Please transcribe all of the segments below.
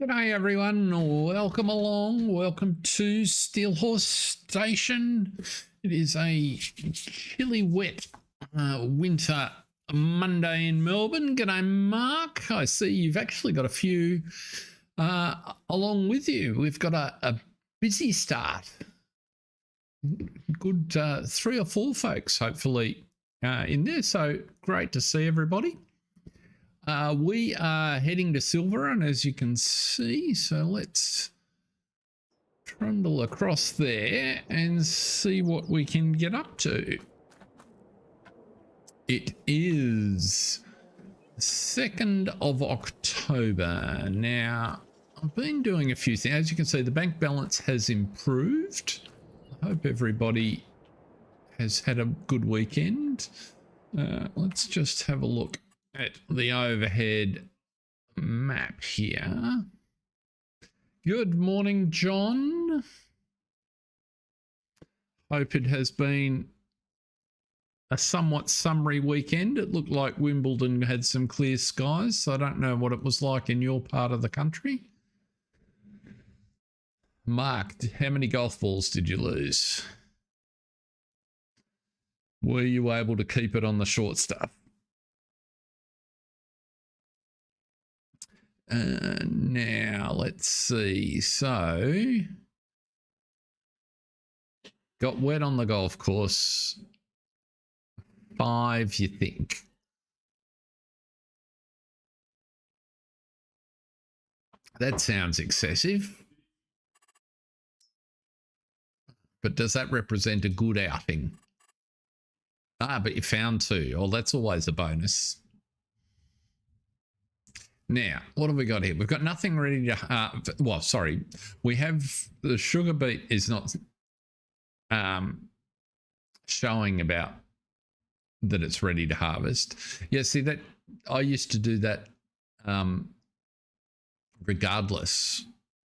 G'day everyone, welcome along, welcome to Steelhorse Station. It is a chilly, wet winter Monday in Melbourne. G'day Mark, I see you've actually got a few along with you. We've got a busy start. Good 3 or 4 folks hopefully in there, so great to see everybody. We are heading to Silverrun, as you can see, so let's trundle across there and see what we can get up to. It is 2nd of October. Now, I've been doing a few things. As you can see, the bank balance has improved. I hope everybody has had a good weekend. Let's just have a look at the overhead map here. Good morning, John. Hope it has been a somewhat summery weekend. It looked like Wimbledon had some clear skies, so I don't know what it was like in your part of the country. Mark, how many golf balls did you lose? Were you able to keep it on the short stuff? Now let's see. So got wet on the golf course. 5, you think? That sounds excessive. But does that represent a good outing? Ah, but you found 2. Oh, that's always a bonus. Now, what have we got here? We've got nothing ready to, well, sorry. We have the sugar beet is not showing about that it's ready to harvest. Yeah, see that I used to do that regardless.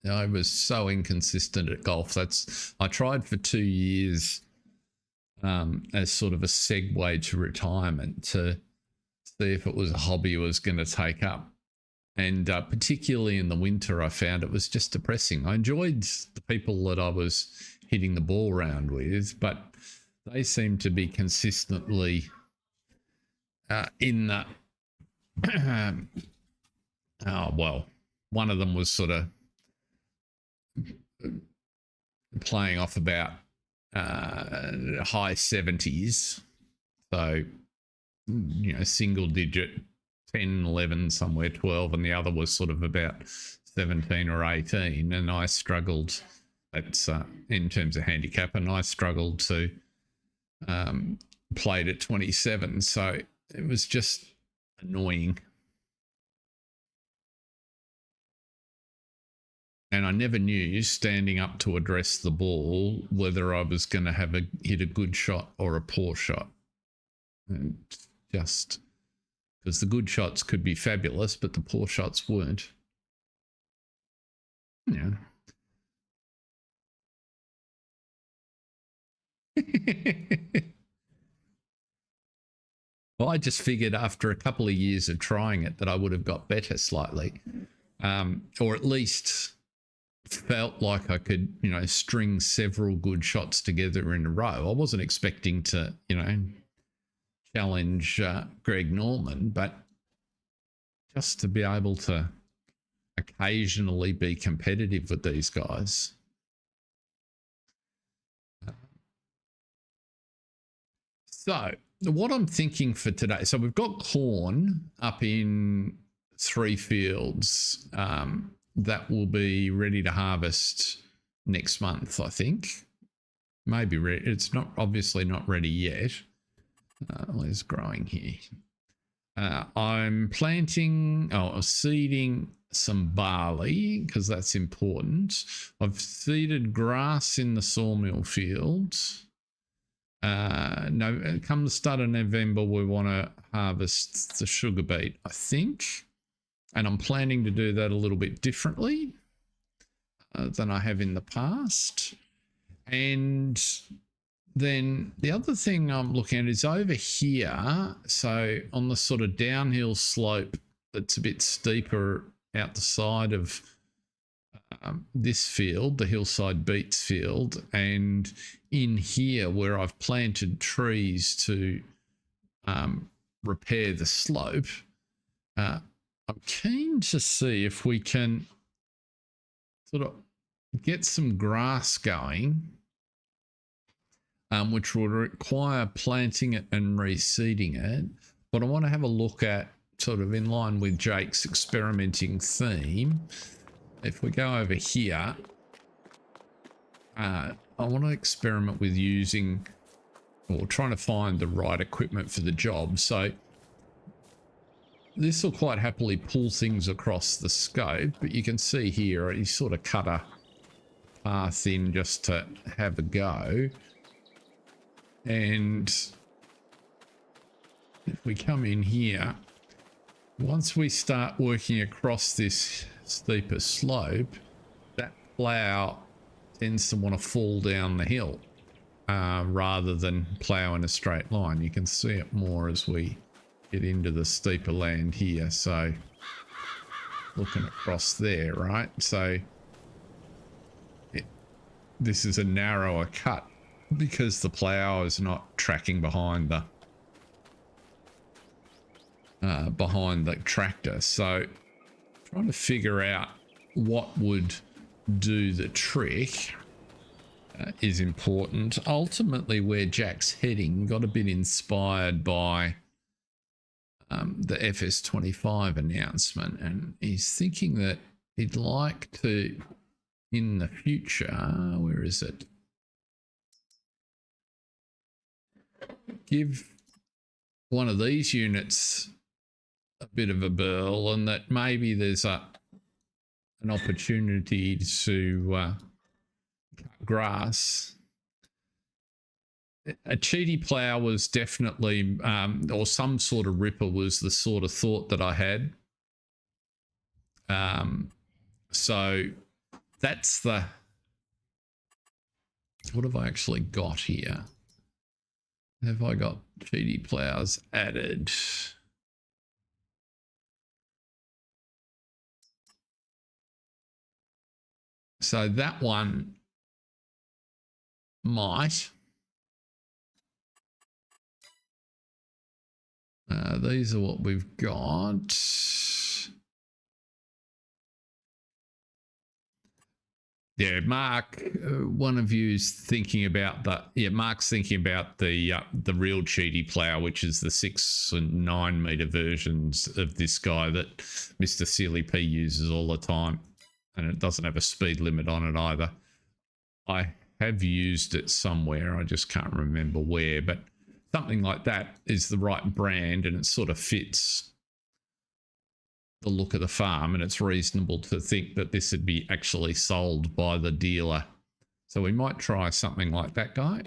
I was so inconsistent at golf. I tried for 2 years as sort of a segue to retirement to see if it was a hobby I was going to take up. And particularly in the winter, I found it was just depressing. I enjoyed the people that I was hitting the ball around with, but they seemed to be consistently in the... oh, well, one of them was sort of playing off about high 70s. So, you know, single digit, 10, 11, somewhere 12, and the other was sort of about 17 or 18, and I struggled in terms of handicap, and I struggled to play at 27, so it was just annoying. And I never knew, standing up to address the ball, whether I was going to hit a good shot or a poor shot. And just... because the good shots could be fabulous, but the poor shots weren't. Yeah. Well, I just figured after a couple of years of trying it that I would have got better slightly, or at least felt like I could, you know, string several good shots together in a row. I wasn't expecting to, you know, challenge Greg Norman, but just to be able to occasionally be competitive with these guys. So what I'm thinking for today, so we've got corn up in 3 fields that will be ready to harvest next month, I think. Maybe ready. It's not obviously not ready yet. Where's growing here? I'm seeding some barley because that's important. I've seeded grass in the sawmill fields. No, come the start of November, we want to harvest the sugar beet, I think. And I'm planning to do that a little bit differently than I have in the past. And then the other thing I'm looking at is over here. So on the sort of downhill slope that's a bit steeper out the side of this field, the hillside beets field, and in here where I've planted trees to repair the slope, I'm keen to see if we can sort of get some grass going, which will require planting it and reseeding it. But I want to have a look at, sort of in line with Jake's experimenting theme, if we go over here, I want to experiment with using, or trying to find the right equipment for the job. So this will quite happily pull things across the scope, but you can see here, he sort of cut a path in just to have a go. And if we come in here, once we start working across this steeper slope, that plough tends to want to fall down the hill rather than plough in a straight line. You can see it more as we get into the steeper land here. So looking across there, right? So this is a narrower cut because the plough is not tracking behind the tractor. So trying to figure out what would do the trick is important. Ultimately, where Jack's heading got a bit inspired by the FS25 announcement, and he's thinking that he'd like to, in the future, where is it? Give one of these units a bit of a burl, and that maybe there's an opportunity to cut grass. A cheaty plough was definitely, or some sort of ripper was the sort of thought that I had. So that's the, what have I actually got here? Have I got cheaty ploughs added? So that one might. These are what we've got. Yeah, Mark, one of you's thinking about that. Yeah, Mark's thinking about the real cheaty plough, which is the 6 and 9 meter versions of this guy that Mr. Sealy P uses all the time, and it doesn't have a speed limit on it either. I have used it somewhere, I just can't remember where, but something like that is the right brand, and it sort of fits the look of the farm, and it's reasonable to think that this would be actually sold by the dealer. So we might try something like that guy.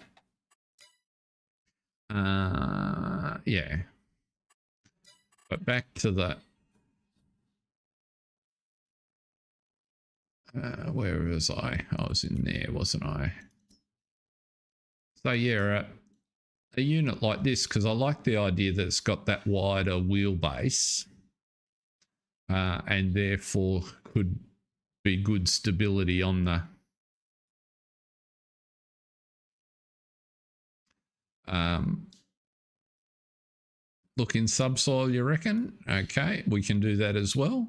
Yeah. But back to the where was I? I was in there, wasn't I? So yeah, a unit like this, because I like the idea that it's got that wider wheelbase, and therefore could be good stability on the look in subsoil, you reckon? Okay, we can do that as well.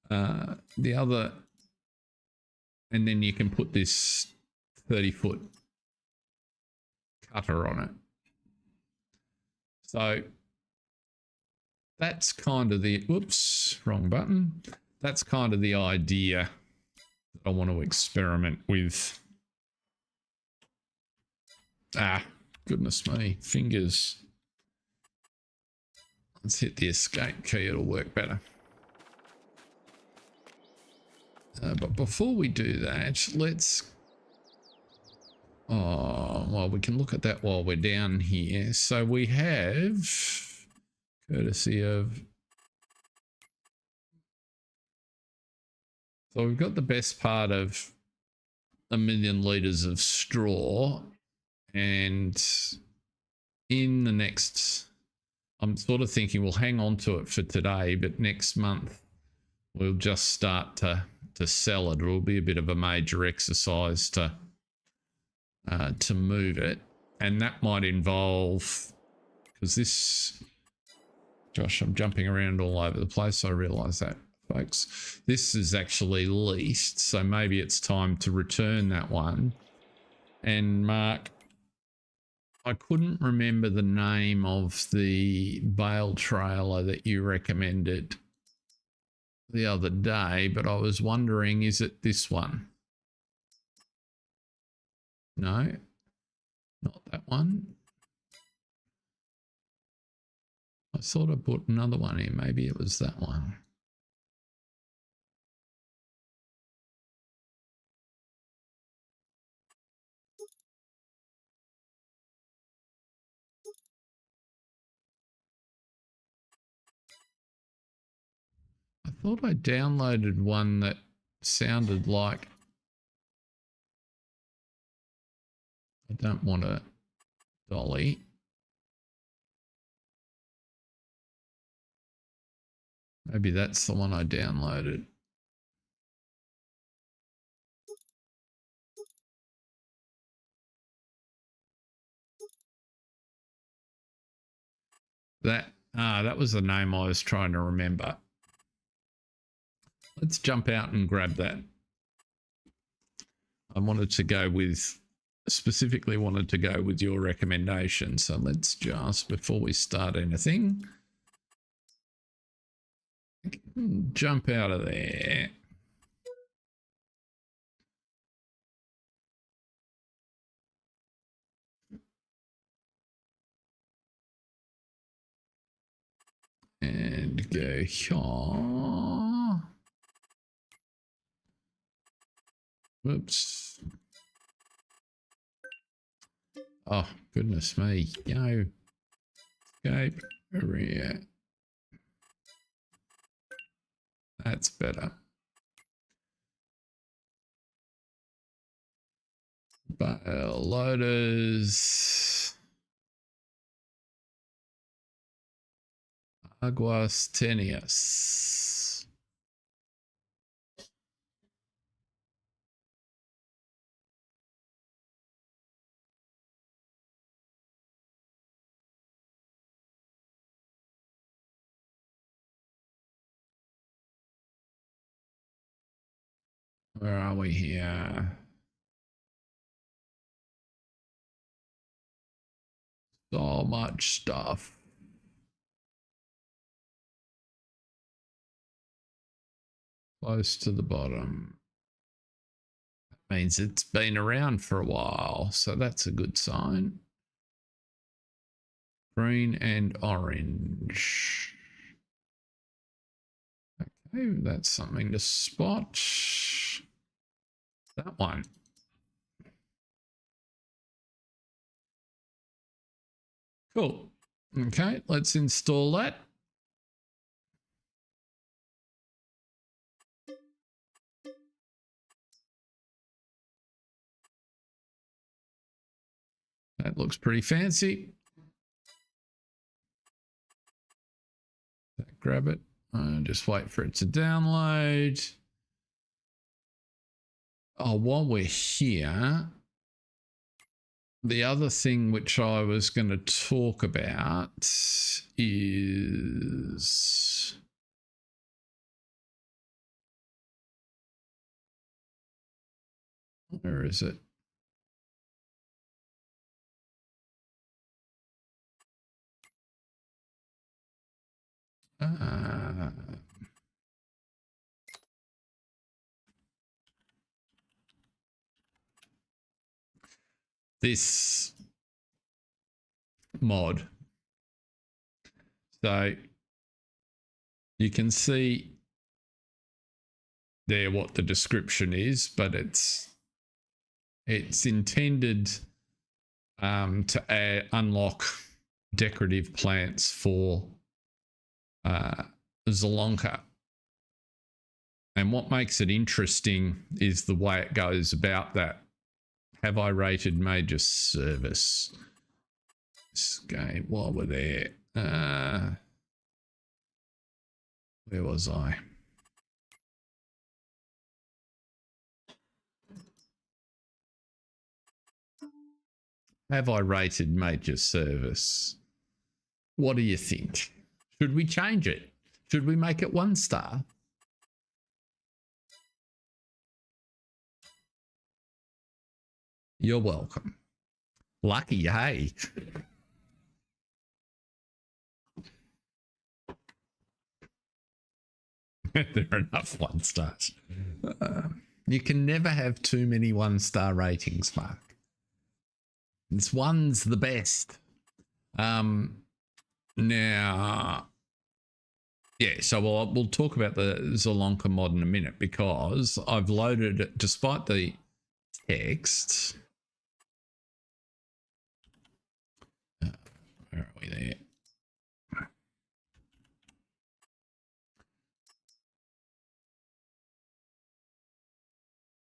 The other, and then you can put this 30-foot cutter on it. So that's kind of the, whoops, wrong button. That's kind of the idea that I want to experiment with. Ah, goodness me, fingers. Let's hit the escape key, it'll work better. But before we do that, let's, oh, well, we can look at that while we're down here. So we have, courtesy of, so we've got the best part of 1 million litres of straw, and in the next, I'm sort of thinking we'll hang on to it for today, but next month we'll just start to sell it. It'll be a bit of a major exercise to move it, and that might involve, because this, Josh, I'm jumping around all over the place. I realise that, folks. This is actually leased, so maybe it's time to return that one. And Mark, I couldn't remember the name of the Bale trailer that you recommended the other day, but I was wondering, is it this one? No, not that one. I thought I put another one in. Maybe it was that one. I thought I downloaded one that sounded like, I don't want a dolly. Maybe that's the one I downloaded. That was the name I was trying to remember. Let's jump out and grab that. I wanted to go with, specifically wanted to go with your recommendation. So let's just, before we start anything, jump out of there. And go here. Whoops. Oh, goodness me. Go. Escape area. That's better. Bale loaders. Aguas Tenias. Where are we here? So much stuff. Close to the bottom. That means it's been around for a while, so that's a good sign. Green and orange. Okay, that's something to spot. That one. Cool. Okay, let's install that. That looks pretty fancy. Grab it. Just wait for it to download. Oh, while we're here, the other thing which I was going to talk about is where is it? This mod. So you can see there what the description is, but it's intended to unlock decorative plants for Zelonka. And what makes it interesting is the way it goes about that. Have I rated major service? Okay, while we're there. Where was I? Have I rated major service? What do you think? Should we change it? Should we make it 1 star? You're welcome. Lucky, hey. There are enough 1 stars. You can never have too many 1 star ratings, Mark. This one's the best. Now, yeah, so we'll talk about the Zolonka mod in a minute, because I've loaded it, despite the text. Where are we there?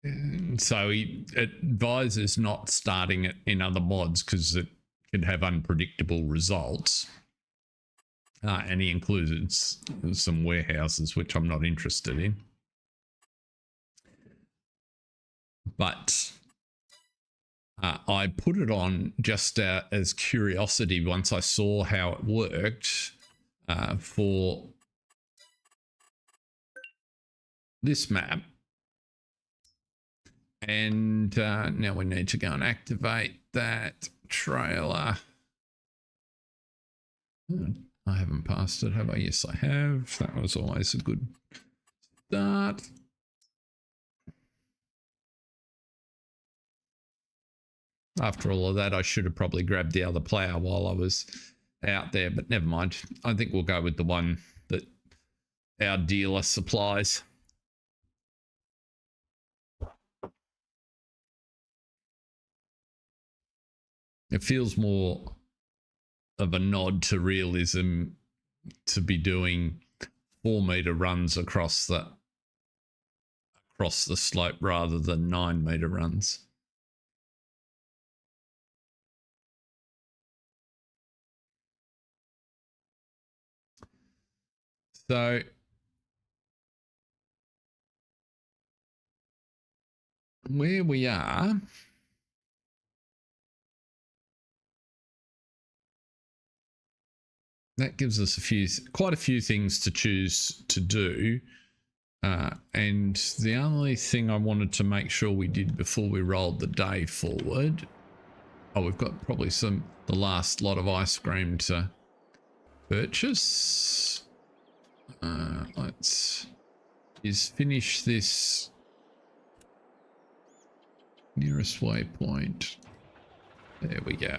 And so he advises not starting it in other mods because it can have unpredictable results. And he included some warehouses, which I'm not interested in. But I put it on just as curiosity once I saw how it worked for this map. And now we need to go and activate that trailer. I haven't passed it, have I? Yes, I have. That was always a good start. After all of that, I should have probably grabbed the other plough while I was out there, but never mind. I think we'll go with the one that our dealer supplies. It feels more of a nod to realism to be doing 4-meter runs across the slope rather than 9-meter runs. So where we are, that gives us quite a few things to choose to do. And the only thing I wanted to make sure we did before we rolled the day forward, we've got probably the last lot of ice cream to purchase. Let's finish this nearest waypoint. There we go.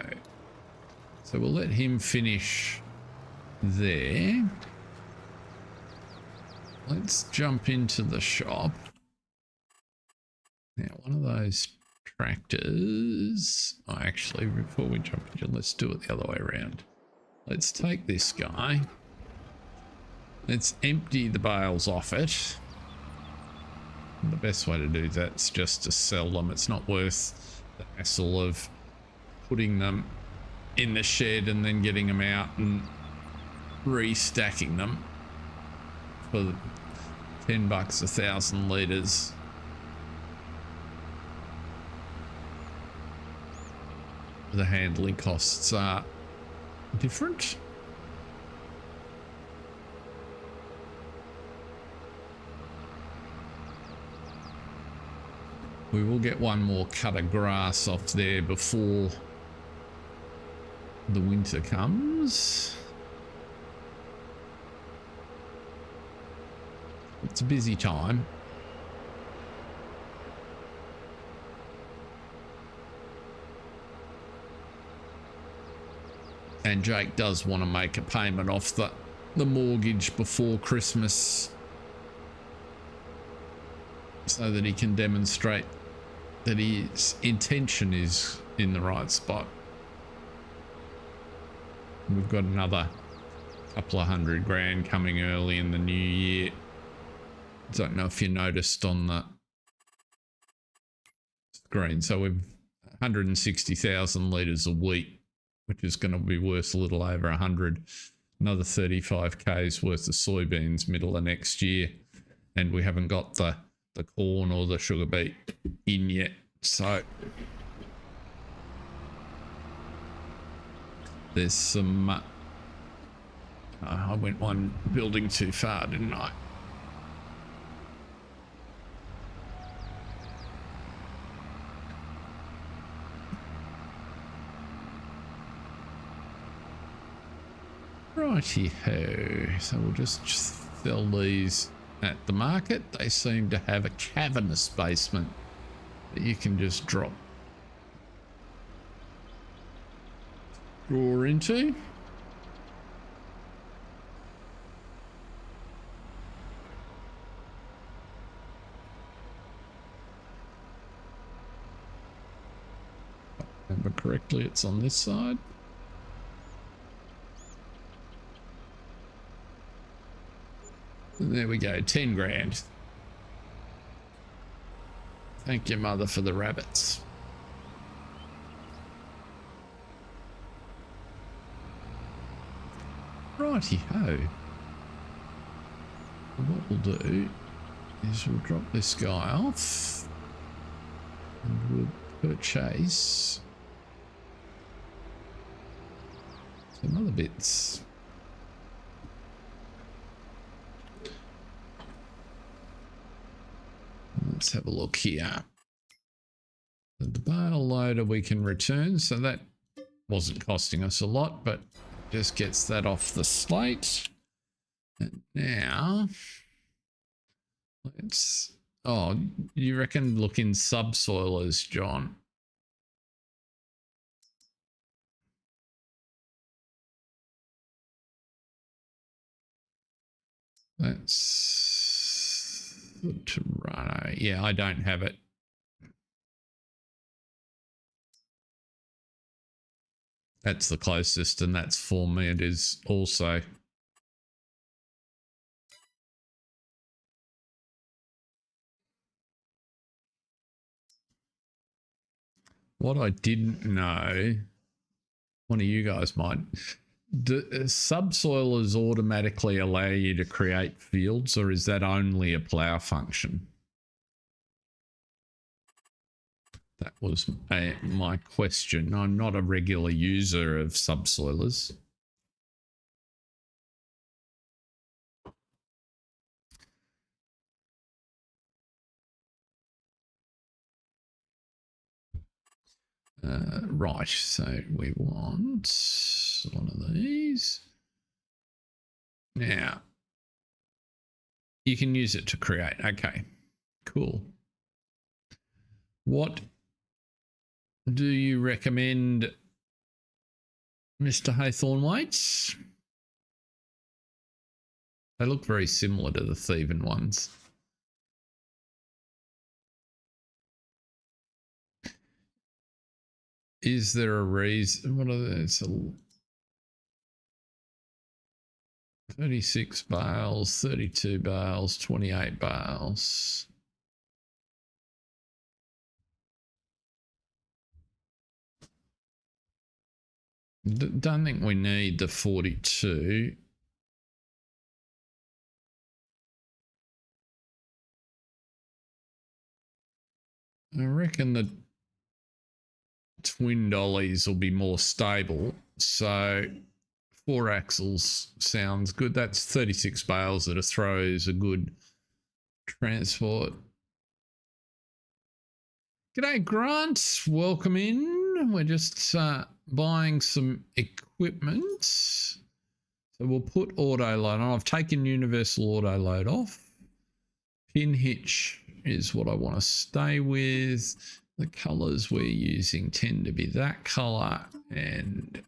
So we'll let him finish there. Let's jump into the shop. Now, one of those tractors. Actually, before we jump into, let's do it the other way around. Let's take this guy. Let's empty the bales off it. And the best way to do that's just to sell them. It's not worth the hassle of putting them in the shed and then getting them out and restacking them for $10 1,000 litres. The handling costs are different. We will get one more cut of grass off there before the winter comes. It's a busy time. And Jake does want to make a payment off the mortgage before Christmas so that he can demonstrate that his intention is in the right spot. We've got another couple of $100,000 coming early in the new year. Don't know if you noticed on the screen. So we've 160,000 litres of wheat, which is going to be worth a little over 100. Another 35K's worth of soybeans middle of next year. And we haven't got the corn or the sugar beet in yet. So There's some... I went one building too far, didn't I? Righty-ho. So we'll just sell these at the market. They seem to have a cavernous basement that you can just drop draw into. Remember correctly, it's on this side. And there we go, 10 grand. Thank your mother for the rabbits. Righty-ho. What we'll do is we'll drop this guy off and we'll purchase some other bits. Let's have a look here. The bale loader we can return, so that wasn't costing us a lot, but just gets that off the slate. And now let's, oh, you reckon look in subsoilers, John? That's Toronto. Yeah, I don't have it. That's the closest, and that's for me. It is also. What I didn't know, one of you guys might. Do subsoilers automatically allow you to create fields, or is that only a plow function? That was my question. I'm not a regular user of subsoilers. Right, so we want one of these. Now, you can use it to create. Okay, cool. What do you recommend, Mr. Haythorne weights? They look very similar to the Thieving ones. Is there a reason? What are those? 36 bales, 32 bales, 28 bales. Don't think we need the 42. I reckon the twin dollies will be more stable. So 4 axles sounds good. That's 36 bales that a throw is a good transport. G'day, Grant. Welcome in. We're just buying some equipment. So we'll put auto load on. I've taken universal auto load off. Pin hitch is what I want to stay with. The colors we're using tend to be that color, and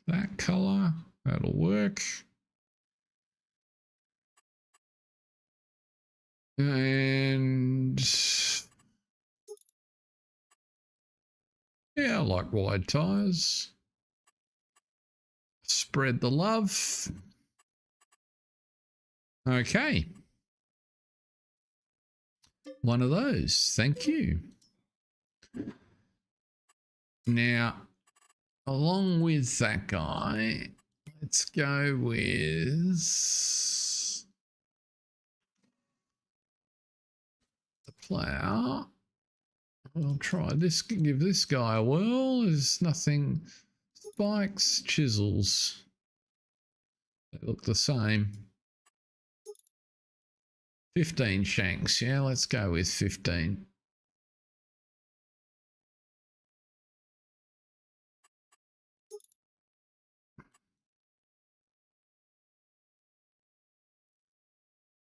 that color. That'll work. And yeah, I like wide tires. Spread the love. Okay. One of those. Thank you. Now, along with that guy, let's go with plow. I'll try this, give this guy a whirl. There's nothing. Spikes, chisels. They look the same. 15 shanks. Yeah, let's go with 15.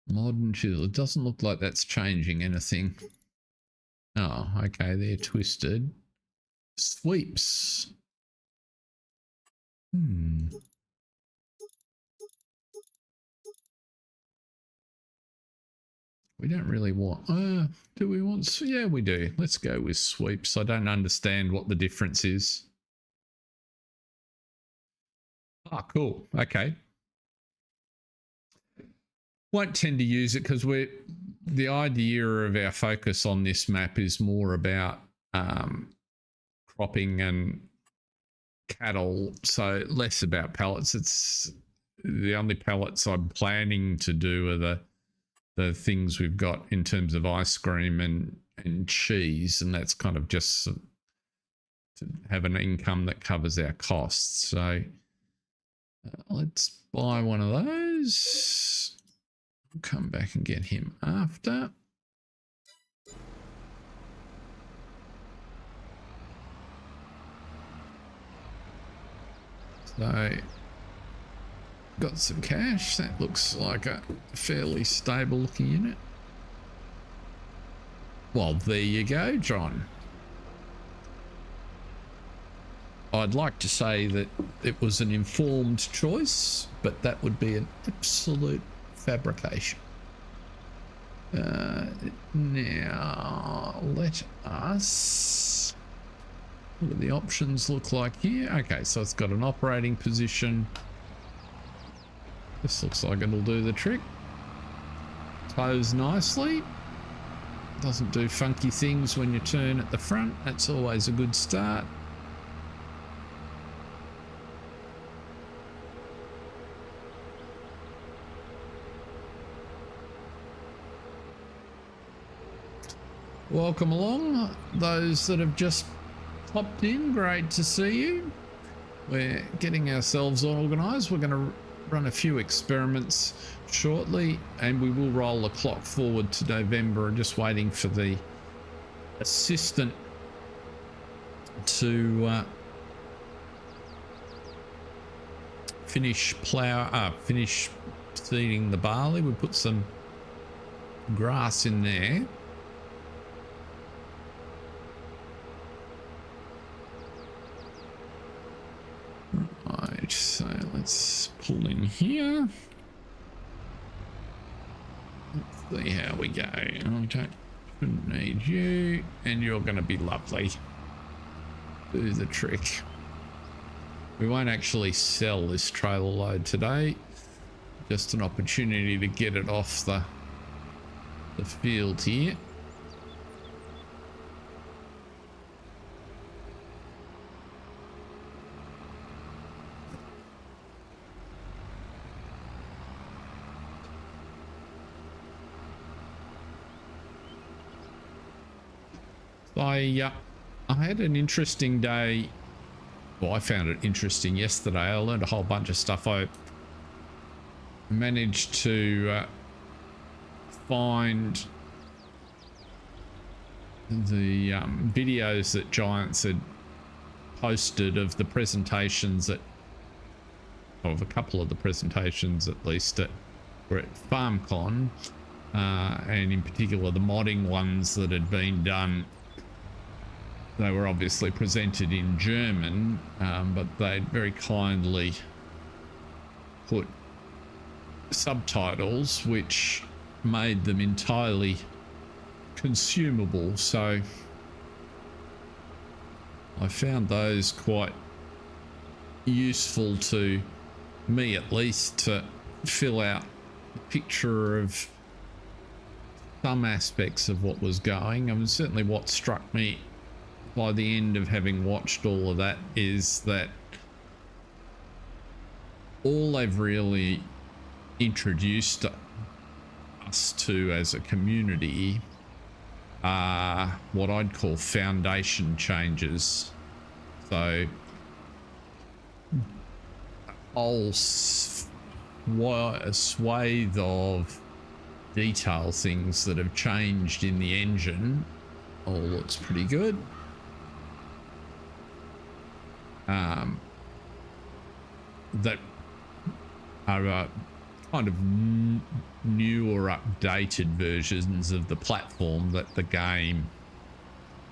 Modern chisel. It doesn't look like that's changing anything. Oh, okay. They're twisted. Sweeps. We don't really want... do we want... Yeah, we do. Let's go with sweeps. I don't understand what the difference is. Ah, cool. Okay. Won't tend to use it because the idea of our focus on this map is more about cropping and cattle, so less about pellets. It's the only pellets I'm planning to do are the things we've got in terms of ice cream and cheese, and that's kind of just to have an income that covers our costs. So let's buy one of those. I'll come back and get him after. So got some cash. That looks like a fairly stable looking unit. Well, there you go, John. I'd like to say that it was an informed choice, but that would be an absolute fabrication. Now, let us... What do the options look like here? Okay, so it's got an operating position. This looks like it'll do the trick. Tows nicely. Doesn't do funky things when you turn at the front. That's always a good start. Welcome along, those that have just popped in. Great to see you. We're getting ourselves organised. We're going to run a few experiments shortly, and we will roll the clock forward to November. I'm just waiting for the assistant to finish seeding the barley. We put some grass in there. Right, so let's pull in here. Let's see how we go. Shouldn't need you, and you're going to be lovely. Do the trick. We won't actually sell this trailer load today. Just an opportunity to get it off the field here. I had an interesting day. Well, I found it interesting yesterday. I learned a whole bunch of stuff. I managed to find the videos that Giants had posted of the presentations of a couple of the presentations at least were at FarmCon, and in particular the modding ones that had been done. They were obviously presented in German, but they'd very kindly put subtitles which made them entirely consumable. So I found those quite useful, to me at least, to fill out the picture of some aspects of what was going. I mean, certainly what struck me by the end of having watched all of that is that all they've really introduced us to as a community are what I'd call foundation changes. So whole swathe of detail things that have changed in the engine all looks pretty good. That are kind of new or updated versions of the platform that the game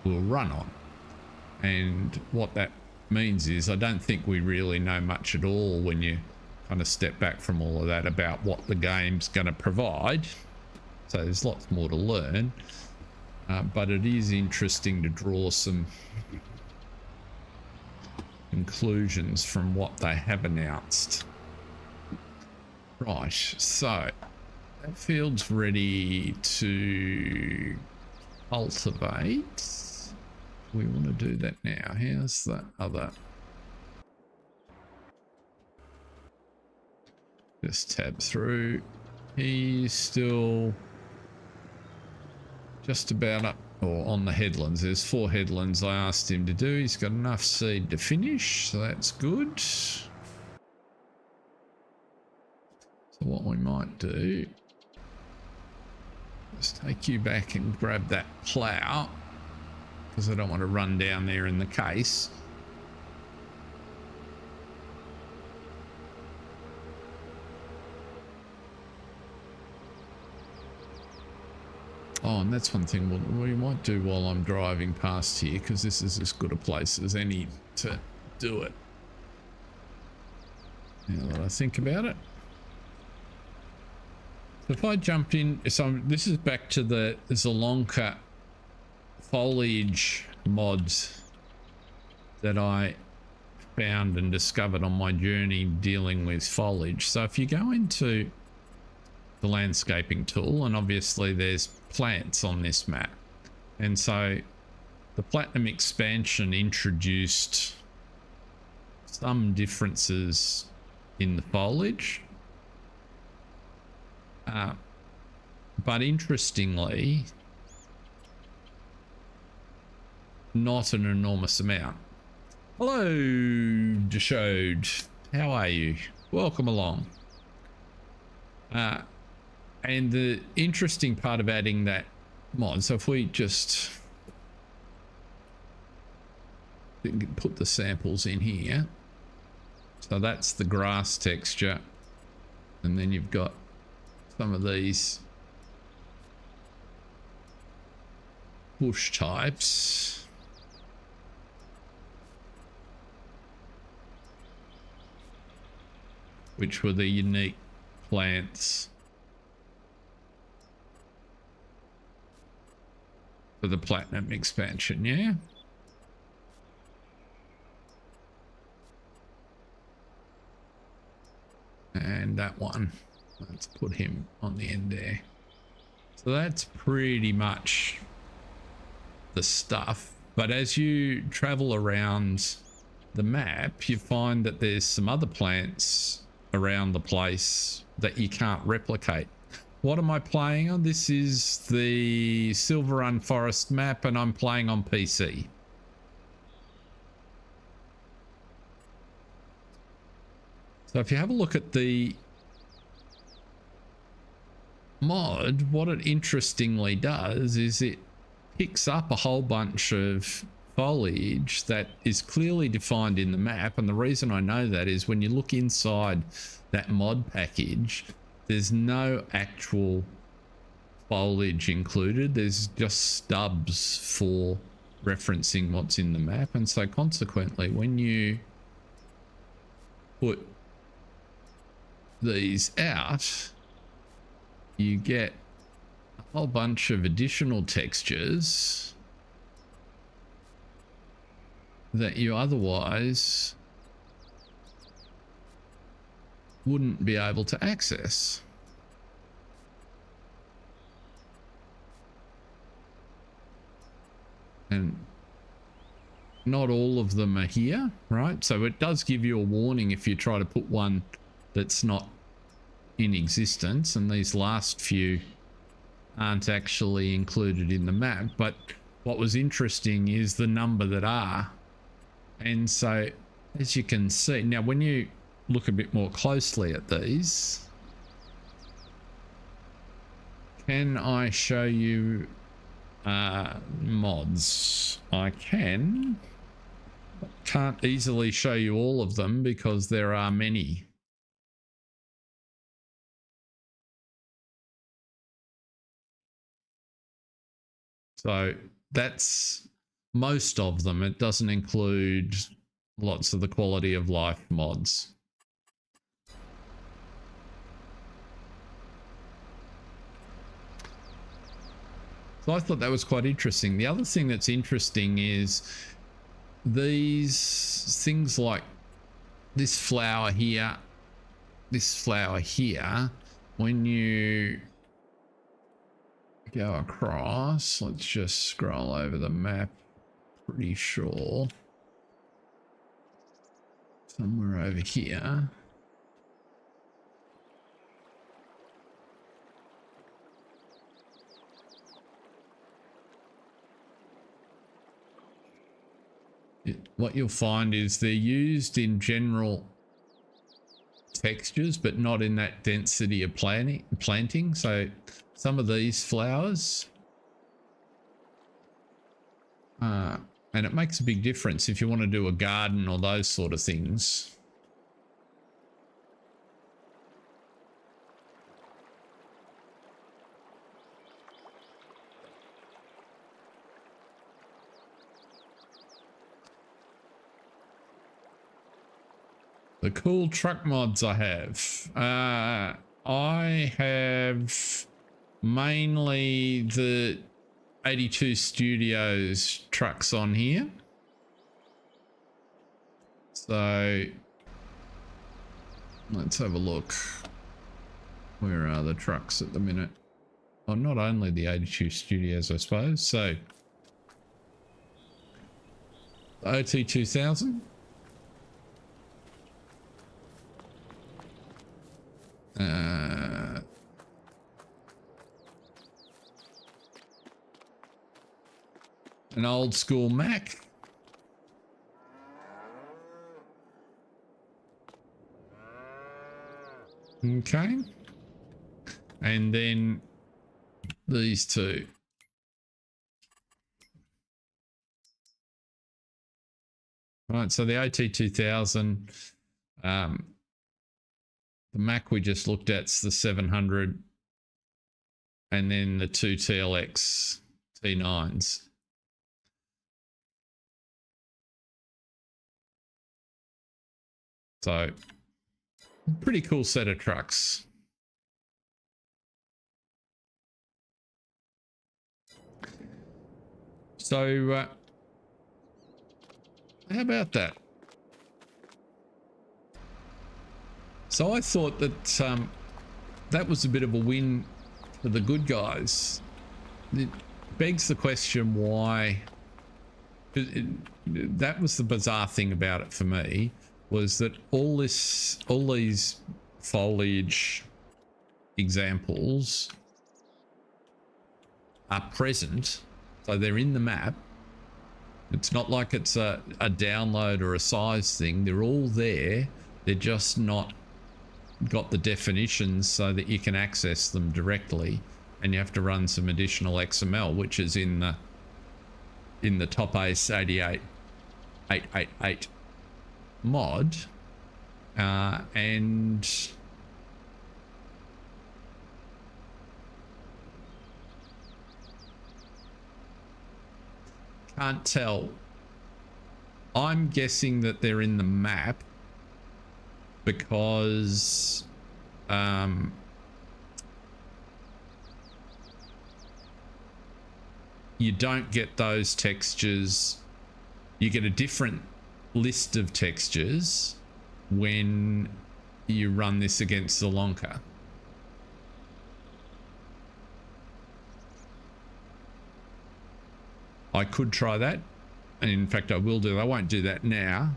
will run on. And what that means is I don't think we really know much at all when you kind of step back from all of that about what the game's going to provide. So there's lots more to learn, but it is interesting to draw some conclusions from what they have announced. Right, so that field's ready to cultivate. We want to do that now. How's that other? Just tab through. He's still just about up or on the headlands. There's 4 headlands I asked him to do. He's got enough seed to finish, so that's good. So what we might do is take you back and grab that plough, because I don't want to run down there in the case. Oh, and that's one thing we might do while I'm driving past here, because this is as good a place as any to do it. Now that I think about it. So if I jumped in, so this is back to the Zelonka foliage mods that I found and discovered on my journey dealing with foliage. So if you go into the landscaping tool, and obviously there's plants on this map, and so the Platinum expansion introduced some differences in the foliage, but interestingly not an enormous amount. Hello Deshode, how are you? Welcome along. And the interesting part of adding that mod, so if we just put the samples in here, so that's the grass texture, and then you've got some of these bush types. Which were the unique plants for the Platinum expansion, yeah? And that one, let's put him on the end there. So that's pretty much the stuff. But as you travel around the map, you find that there's some other plants around the place that you can't replicate. What am I playing on? This is the Silverrun Forest map, and I'm playing on PC. So if you have a look at the mod, what it interestingly does is it picks up a whole bunch of foliage that is clearly defined in the map, and the reason I know that is when you look inside that mod package, there's no actual foliage included. There's just stubs for referencing what's in the map, and so consequently when you put these out, you get a whole bunch of additional textures that you otherwise wouldn't be able to access. And not all of them are here, right? So it does give you a warning if you try to put one that's not in existence, and these last few aren't actually included in the map, but what was interesting is the number that are. And so as you can see now, when you look a bit more closely at these, can I show you mods? I can't easily show you all of them because there are many. So that's most of them. It doesn't include lots of the quality of life mods. So I thought that was quite interesting. The other thing that's interesting is these things like this flower here, when you go across, let's just scroll over the map, pretty sure somewhere over here. What you'll find is they're used in general textures, but not in that density of planting. So some of these flowers, and it makes a big difference if you want to do a garden or those sort of things. The cool truck mods I have. I have mainly the 82 Studios trucks on here. So let's have a look. Where are the trucks at the minute? Well, not only the 82 Studios, I suppose. So the OT 2000. An old school Mac. Okay. And then these two. Right, so the OT2000, the Mac we just looked at's the 700, and then the two TLX T9s. So pretty cool set of trucks. So how about that? So I thought that that was a bit of a win for the good guys. It begs the question why. That was the bizarre thing about it for me, was that all these foliage examples are present, so they're in the map. It's not like it's a download or a size thing. They're all there. They're just not got the definitions so that you can access them directly, and you have to run some additional XML, which is in the top ACE 88888 mod, and can't tell. I'm guessing that they're in the map because you don't get those textures. You get a different list of textures when you run this against the Lonka. I could try that, and in fact I will do. I won't do that now.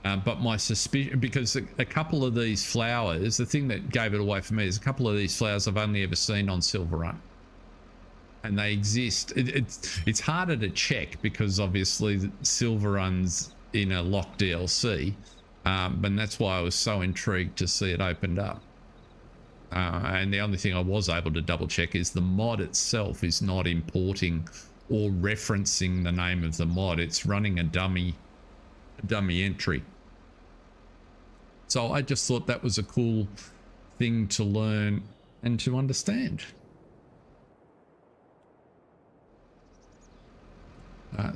But my suspicion, because a couple of these flowers, the thing that gave it away for me is a couple of these flowers I've only ever seen on Silverrun. And they exist. It's harder to check because obviously Silverrun's in a locked DLC. And that's why I was so intrigued to see it opened up. And the only thing I was able to double check is the mod itself is not importing or referencing the name of the mod. It's running a dummy entry. So I just thought that was a cool thing to learn and to understand.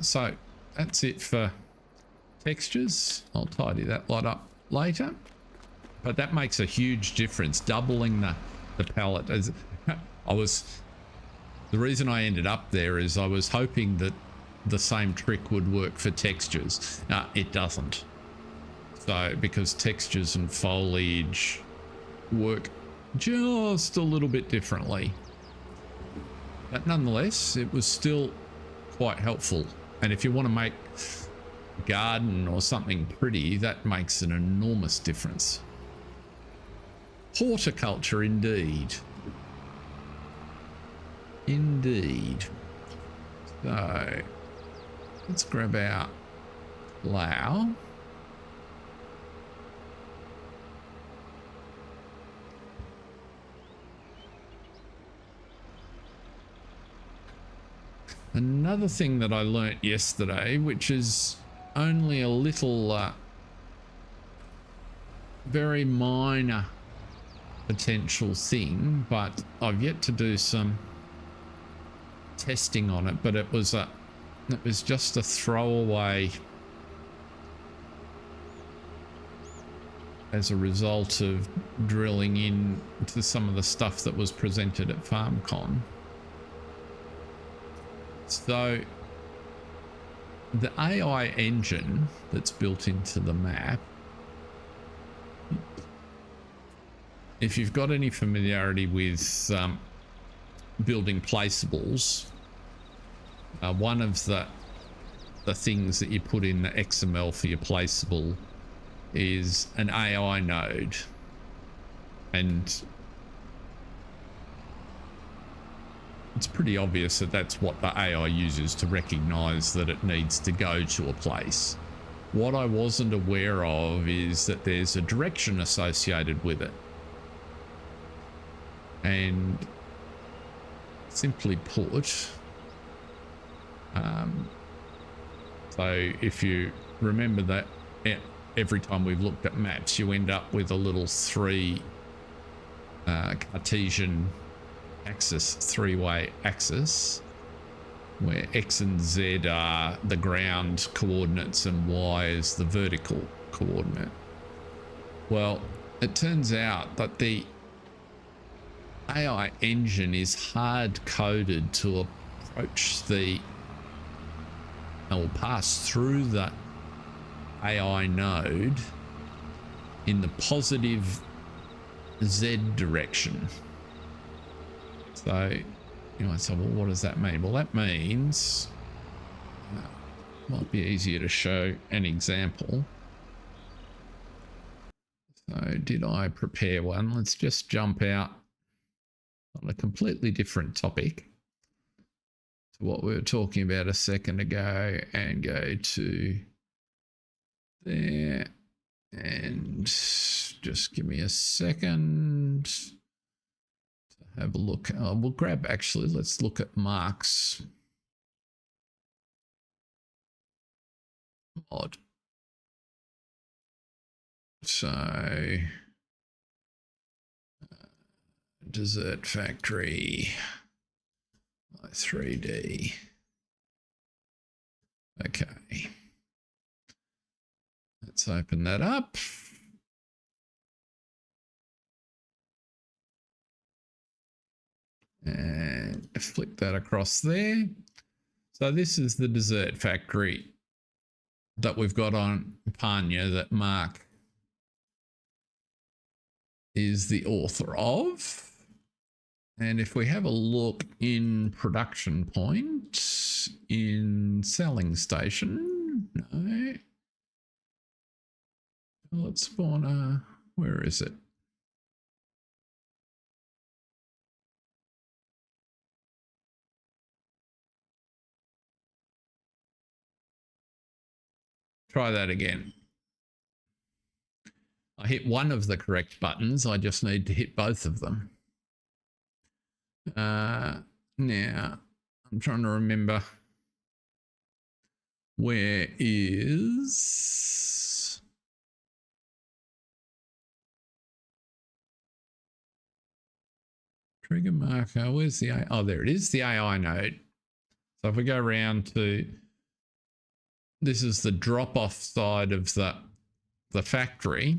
So that's it for textures. I'll tidy that lot up later. But that makes a huge difference, doubling the palette. As the reason I ended up there is I was hoping that the same trick would work for textures. It doesn't. So because textures and foliage work just a little bit differently. But nonetheless, it was still quite helpful. And if you want to make a garden or something pretty, that makes an enormous difference. Horticulture indeed. Indeed. So let's grab our plough. Another thing that I learnt yesterday, which is only a little very minor potential thing, but I've yet to do some testing on it, but it was just a throwaway as a result of drilling into some of the stuff that was presented at FarmCon. So the AI engine that's built into the map, if you've got any familiarity with building placeables, one of the things that you put in the XML for your placeable is an AI node, and it's pretty obvious that that's what the AI uses to recognize that it needs to go to a place. What I wasn't aware of is that there's a direction associated with it. And simply put, so if you remember that every time we've looked at maps, you end up with a little Cartesian axis, three-way axis, where X and Z are the ground coordinates and Y is the vertical coordinate. Well, it turns out that the AI engine is hard-coded to approach or pass through the AI node in the positive Z direction. So you might say, well, what does that mean? Well, that means might be easier to show an example. So did I prepare one? Let's just jump out on a completely different topic to what we were talking about a second ago and go to there, and just give me a second to have a look. We'll grab, actually, let's look at Mark's mod. So Dessert Factory, my 3D. Okay, let's open that up. And flick that across there. So this is the Dessert Factory that we've got on Panya that Mark is the author of. And if we have a look in production point, in selling station, no. Let's spawn where is it? Try that again. I hit one of the correct buttons. I just need to hit both of them. Now, I'm trying to remember. Where is... Trigger marker? Where's the AI? Oh, there it is, the AI node. So if we go around to... This is the drop-off side of the factory.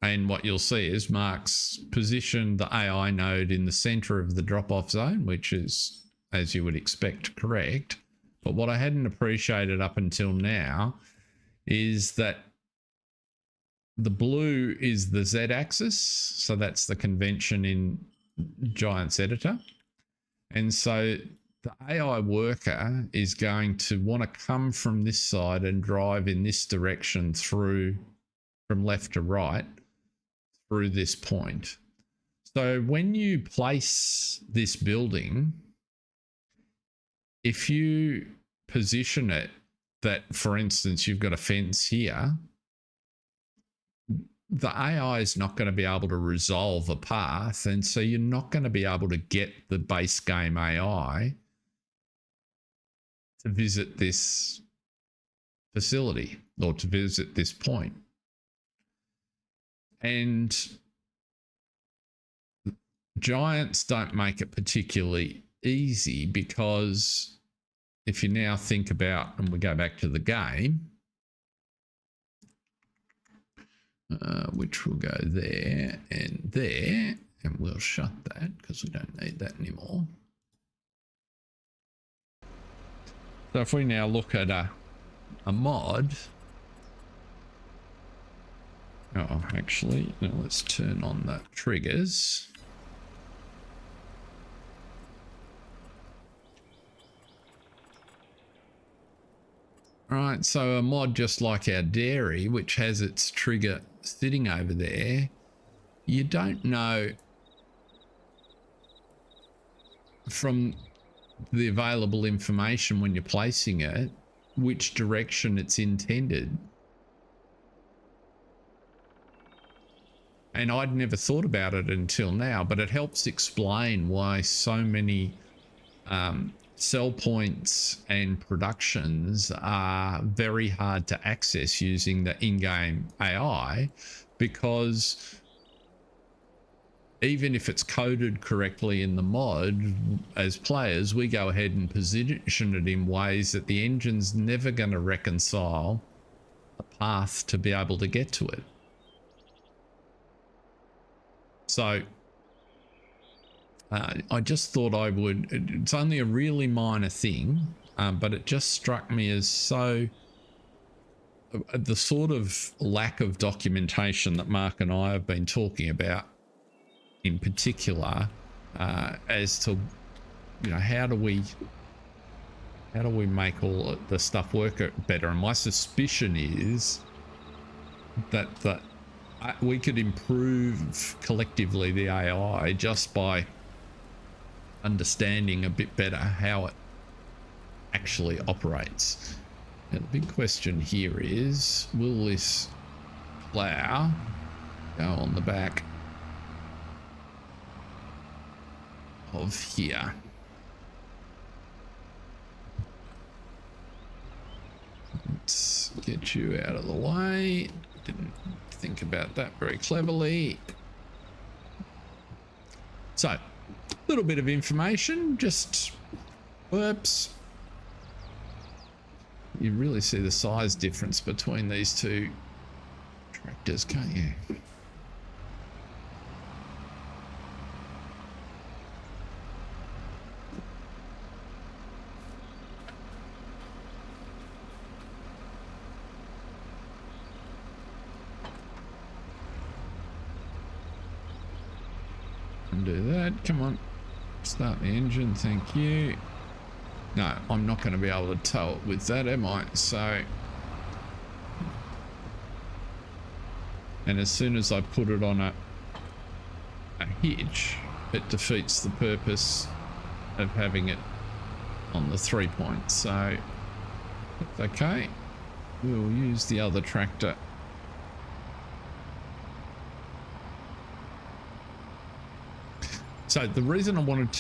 And what you'll see is Mark's positioned the AI node in the center of the drop-off zone, which is, as you would expect, correct. But what I hadn't appreciated up until now is that the blue is the Z-axis. So that's the convention in Giant's editor. And so the AI worker is going to want to come from this side and drive in this direction through from left to right through this point. So when you place this building, if you position it that, for instance, you've got a fence here, the AI is not going to be able to resolve a path, and so you're not going to be able to get the base game AI to visit this facility or to visit this point. And Giants don't make it particularly easy, because if you now think about, and we go back to the game, which will go there, and we'll shut that because we don't need that anymore. So if we now look at a mod, oh, actually, no, let's turn on the triggers. Right, so a mod just like our dairy, which has its trigger sitting over there, you don't know from the available information when you're placing it which direction it's intended. And I'd never thought about it until now, but it helps explain why so many sell points and productions are very hard to access using the in-game AI, because even if it's coded correctly in the mod, as players, we go ahead and position it in ways that the engine's never going to reconcile a path to be able to get to it. So I just thought I would, it's only a really minor thing, but it just struck me as so, the sort of lack of documentation that Mark and I have been talking about in particular, as to, you know, how do we make all the stuff work better? And my suspicion is that we could improve collectively the AI just by understanding a bit better how it actually operates. Now the big question here is, will this plow go on the back of here? Let's get you out of the way. Didn't think about that very cleverly. So, a little bit of information, just whoops. You really see the size difference between these two tractors, can't you? Do that. Come on, start the engine. Thank you. No, I'm not going to be able to tow it with that, am I? So, and as soon as I put it on a hitch, it defeats the purpose of having it on the 3 points. So, it's okay. We'll use the other tractor. So the reason I wanted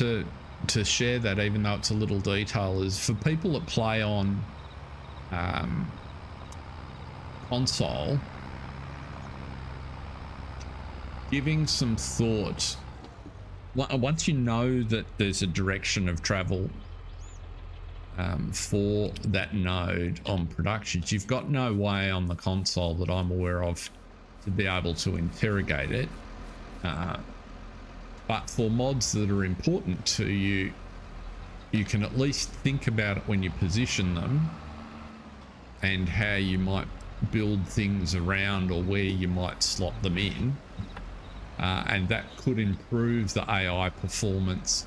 to share that, even though it's a little detail, is for people that play on console, giving some thought. Once you know that there's a direction of travel for that node on productions, you've got no way on the console that I'm aware of to be able to interrogate it. But for mods that are important to you, you can at least think about it when you position them and how you might build things around or where you might slot them in. And that could improve the AI performance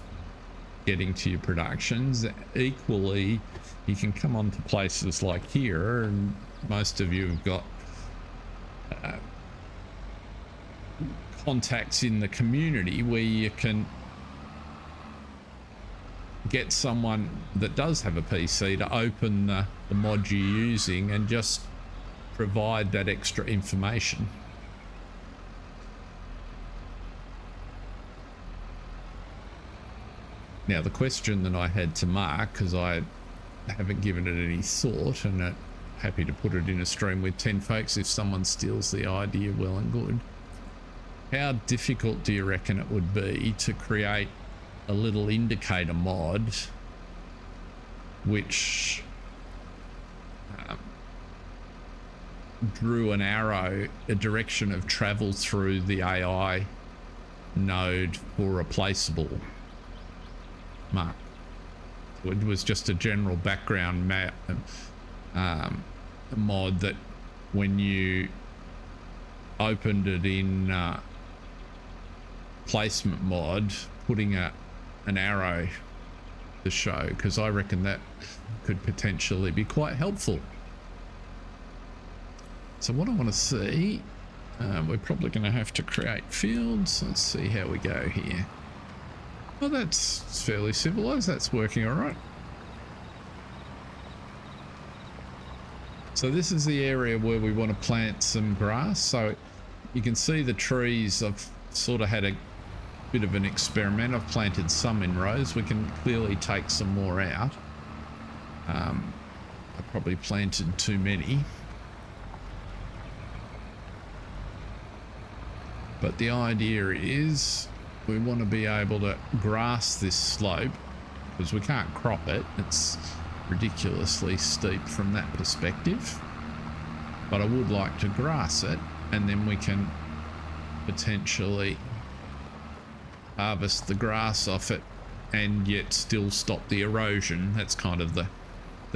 getting to your productions. Equally, you can come on to places like here, and most of you have got contacts in the community where you can get someone that does have a PC to open the mod you're using and just provide that extra information. Now, the question that I had to Mark, because I haven't given it any thought, and happy to put it in a stream with 10 folks if someone steals the idea, well and good. How difficult do you reckon it would be to create a little indicator mod which drew an arrow, a direction of travel through the AI node for a placeable mark? It was just a general background map mod that when you opened it in placement mod, putting an arrow to show, because I reckon that could potentially be quite helpful. So what I want to see, we're probably going to have to create fields. Let's see how we go here. Well, that's fairly civilized. That's working all right. So this is the area where we want to plant some grass. So you can see the trees. I've sort of had a bit of an experiment. I've planted some in rows. We can clearly take some more out. I probably planted too many. But the idea is we want to be able to grass this slope, because we can't crop it. It's ridiculously steep from that perspective. But I would like to grass it, and then we can potentially harvest the grass off it and yet still stop the erosion. That's kind of the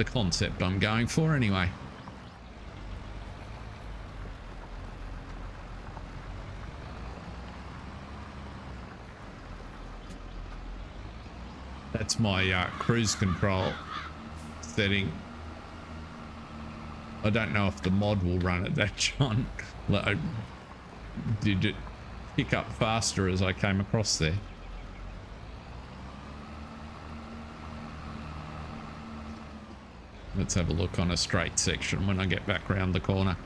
concept I'm going for anyway. That's my cruise control setting. I don't know if the mod will run at that, John. Did it pick up faster as I came across there? Let's have a look on a straight section when I get back round the corner.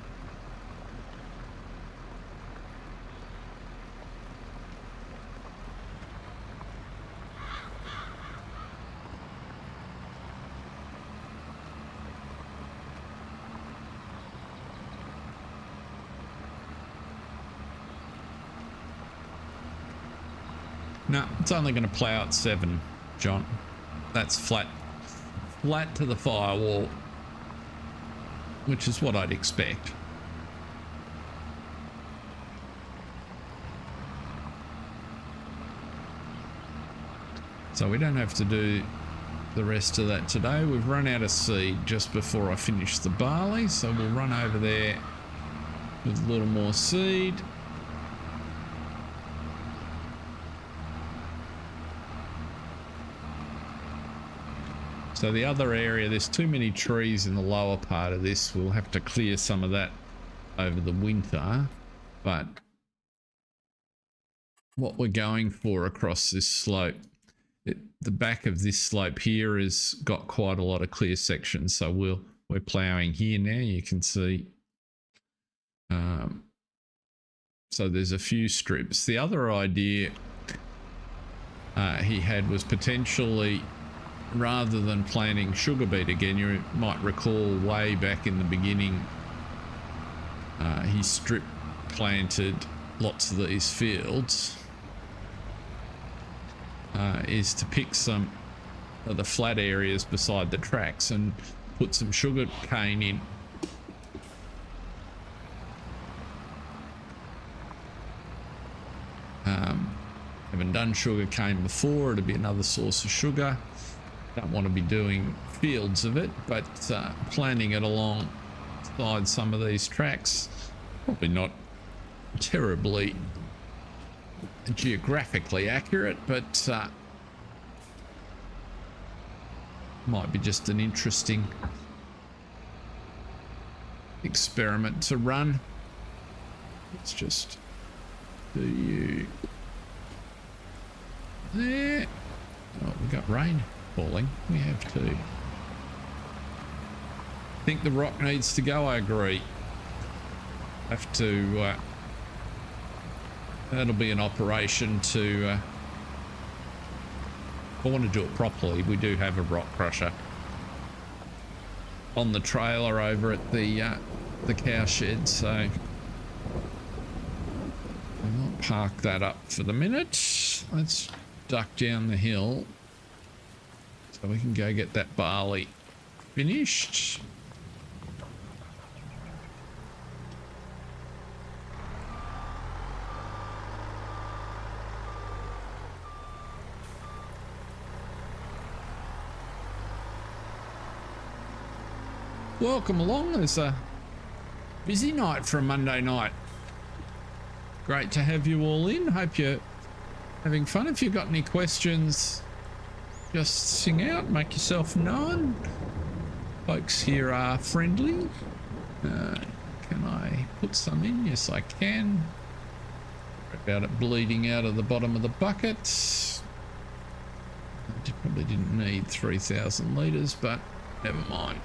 No, it's only going to plow at 7, John. That's flat to the firewall, which is what I'd expect. So we don't have to do the rest of that today. We've run out of seed just before I finish the barley, so we'll run over there with a little more seed. So the other area, there's too many trees in the lower part of this. We'll have to clear some of that over the winter. But what we're going for across this slope, the back of this slope here has got quite a lot of clear sections. So we're ploughing here now, you can see. So there's a few strips. The other idea he had was potentially, rather than planting sugar beet again, you might recall way back in the beginning, he strip planted lots of these fields, is to pick some of the flat areas beside the tracks and put some sugar cane in. Haven't done sugar cane before. It'll be another source of sugar. Don't want to be doing fields of it, but planting it alongside some of these tracks, probably not terribly geographically accurate, but might be just an interesting experiment to run. Let's just do you there. Oh, we got rain falling. We have to. I think the rock needs to go. I agree. Have to. That'll be an operation to. I want to do it properly. We do have a rock crusher on the trailer over at the cow shed, so we'll park that up for the minute. Let's duck down the hill so we can go get that barley finished. Welcome along. It's a busy night for a Monday night. Great to have you all in. Hope you're having fun. If you've got any questions, just sing out, make yourself known. Folks here are friendly. Can I put some in? Yes, I can. About it bleeding out of the bottom of the bucket. I probably didn't need 3,000 litres, but never mind.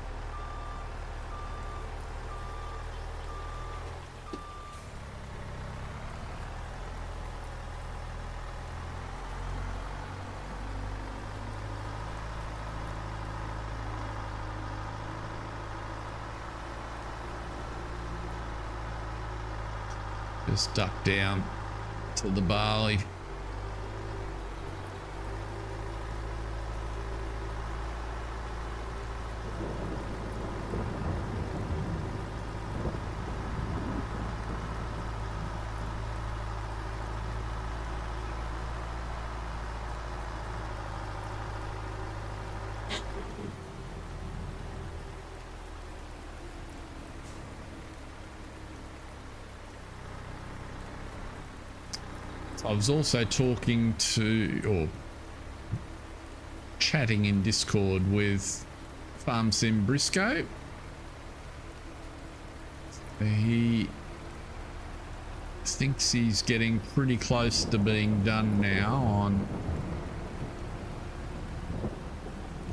Just duck down to the barley. I was also talking to, or chatting in Discord with Farm Sim Briscoe. He thinks he's getting pretty close to being done now on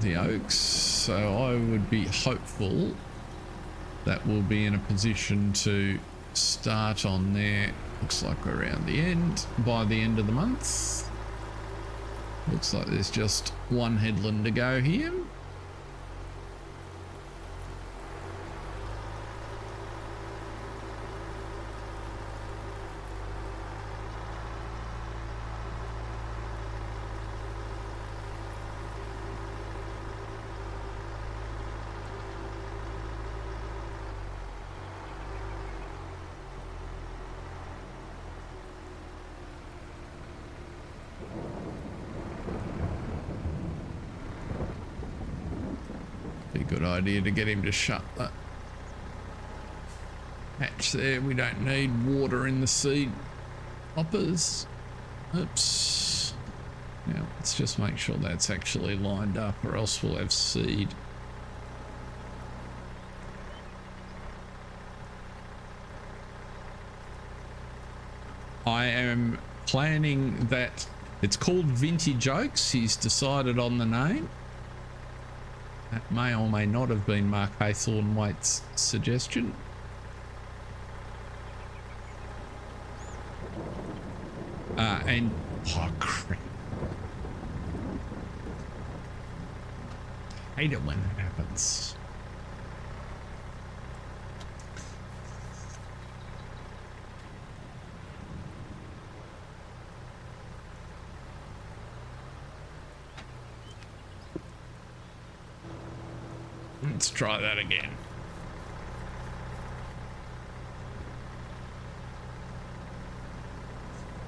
the oaks, so I would be hopeful that we'll be in a position to start on there. Looks like we're around the end, by the end of the month. Looks like there's just one headland to go here. Good idea to get him to shut that hatch there. We don't need water in the seed hoppers. Oops. Now let's just make sure that's actually lined up, or else we'll have seed. I am planning that it's called Vintage Oaks. He's decided on the name. That may or may not have been Mark Haythornwaite's suggestion. And oh crap. I hate it when that happens. Let's try that again.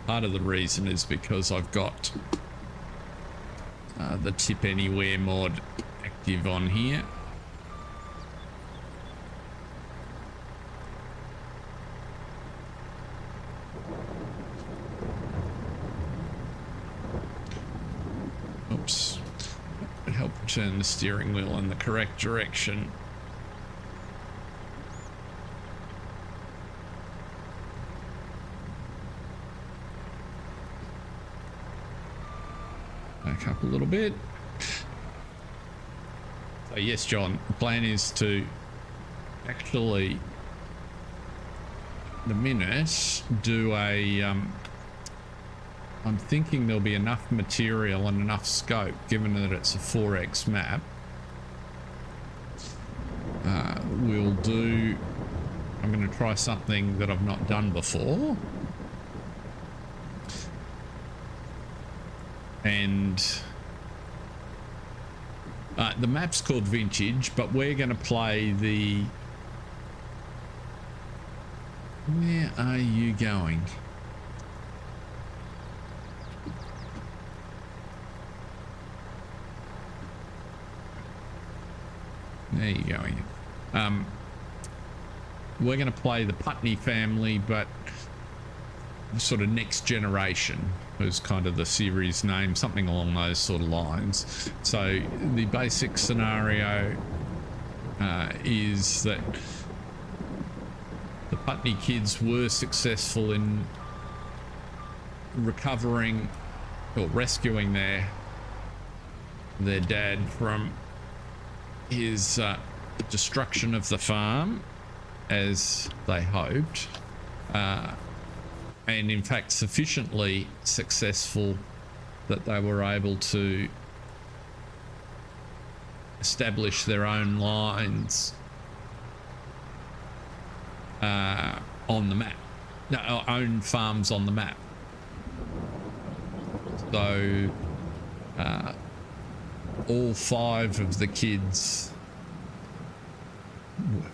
Part of the reason is because I've got the Tip Anywhere mod active on here. Oops. That would help turn the steering wheel in the correct direction. Back up a little bit. So yes, John, the plan is to actually, the minute, do a I'm thinking there'll be enough material and enough scope, given that it's a 4x map. We'll do, I'm going to try something that I've not done before. And the map's called Vintage, but we're going to play the... Where are you going? There you go. We're going to play the Putney family, but sort of next generation was kind of the series name, something along those sort of lines. So the basic scenario is that the Putney kids were successful in recovering or rescuing their dad from his destruction of the farm, as they hoped, and in fact sufficiently successful that they were able to establish their own lines on the map, no, own farms on the map. So all 5 of the kids,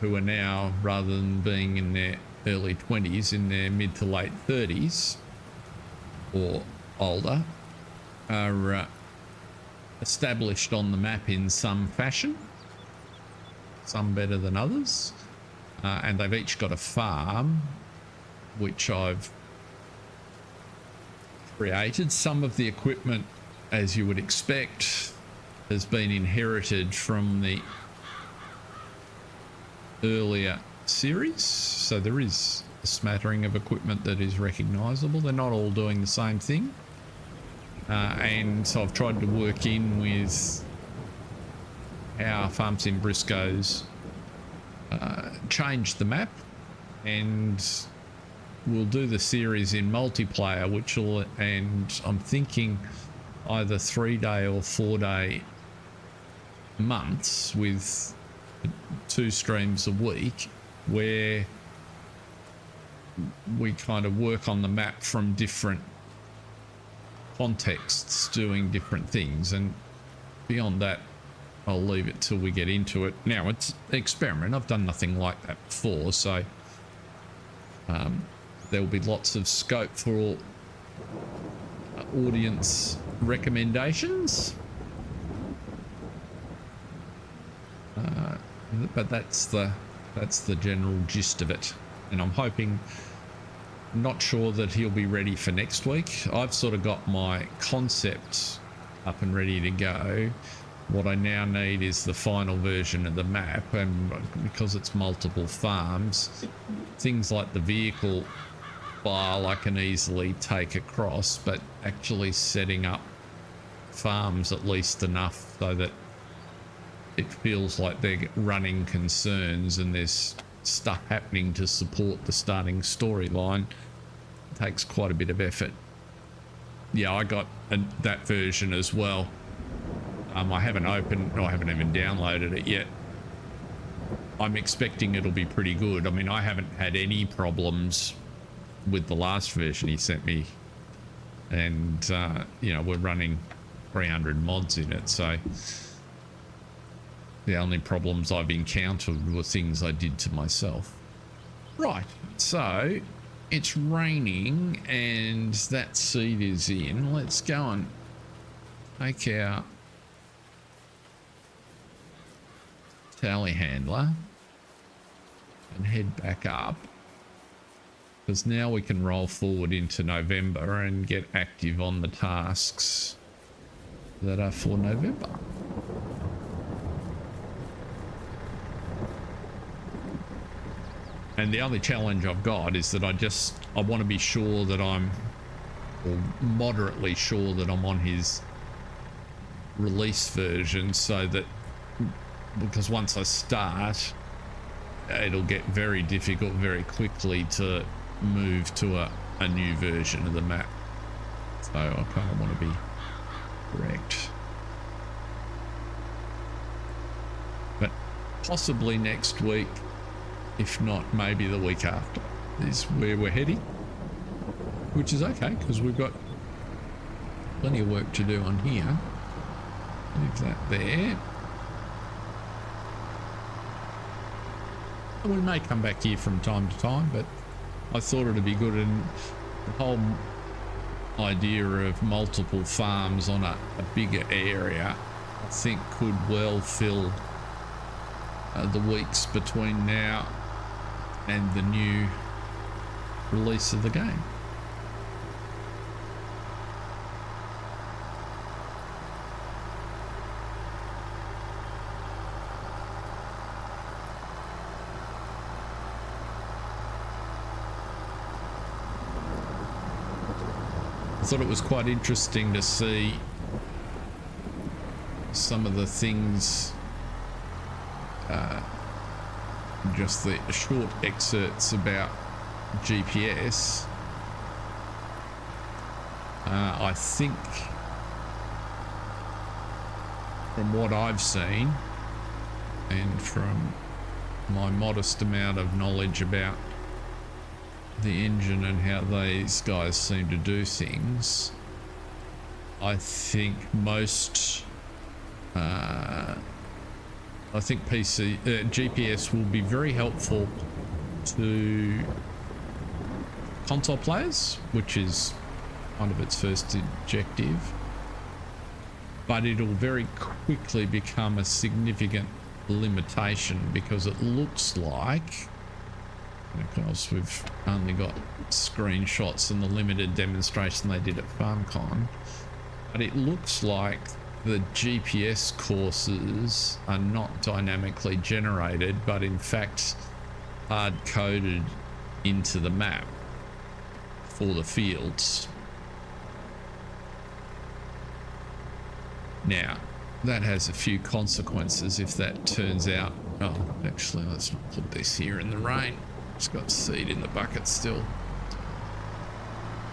who are now, rather than being in their early 20s, in their mid to late 30s or older, are established on the map in some fashion, some better than others, and they've each got a farm which I've created. Some of the equipment, as you would expect, has been inherited from the earlier series, so there is a smattering of equipment that is recognizable. They're not all doing the same thing, and so I've tried to work in with how Farms in Briscoe's changed the map, and we'll do the series in multiplayer, which will, and I'm thinking either 3-day or 4-day months with 2 streams a week, where we kind of work on the map from different contexts, doing different things, and beyond that I'll leave it till we get into it. Now it's an experiment, I've done nothing like that before, so there will be lots of scope for audience recommendations, but that's the general gist of it, and I'm hoping Not sure that he'll be ready for next week. I've sort of got my concept up and ready to go. What I now need is the final version of the map, and because it's multiple farms, things like the vehicle file I can easily take across, but actually setting up farms at least enough so that it feels like they're running concerns and there's stuff happening to support the starting storyline takes quite a bit of effort. Yeah, I got that version as well. I haven't opened, no, I haven't even downloaded it yet. I'm expecting it'll be pretty good. I mean, I haven't had any problems with the last version he sent me, and you know, we're running 300 mods in it, so the only problems I've encountered were things I did to myself. Right, so it's raining and that seed is in. Let's go and take our tally handler and head back up, because now we can roll forward into November and get active on the tasks that are for November. And the only challenge I've got is that I want to be sure that or moderately sure that I'm on his release version, so that, because once I start, it'll get very difficult very quickly to move to a new version of the map. So I kind of want to be correct. But possibly next week, if not maybe the week after, is where we're heading, which is okay because we've got plenty of work to do on here. Leave that there. We may come back here from time to time, but I thought it'd be good, and the whole idea of multiple farms on a bigger area I think could well fill the weeks between now and the new release of the game. I thought it was quite interesting to see some of the things, just the short excerpts about GPS. I think from what I've seen and from my modest amount of knowledge about the engine and how these guys seem to do things, I think GPS will be very helpful to console players, which is kind of its first objective, but it'll very quickly become a significant limitation, because it looks like, because we've only got screenshots and the limited demonstration they did at FarmCon, but it looks like the GPS courses are not dynamically generated, but in fact hard coded into the map for the fields. Now that has a few consequences if that turns out. Oh, actually, let's not put this here in the rain. It's got seed in the bucket still.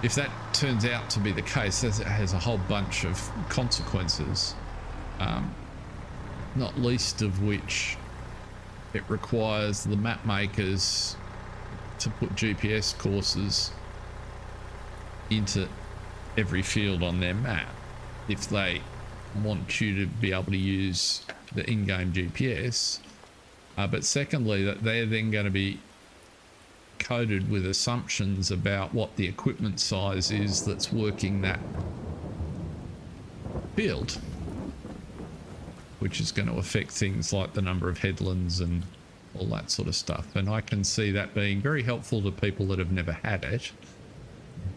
If that turns out to be the case, it has a whole bunch of consequences, not least of which it requires the map makers to put GPS courses into every field on their map if they want you to be able to use the in-game GPS. But secondly, that they're then going to be coded with assumptions about what the equipment size is that's working that field, which is going to affect things like the number of headlands and all that sort of stuff. And I can see that being very helpful to people that have never had it,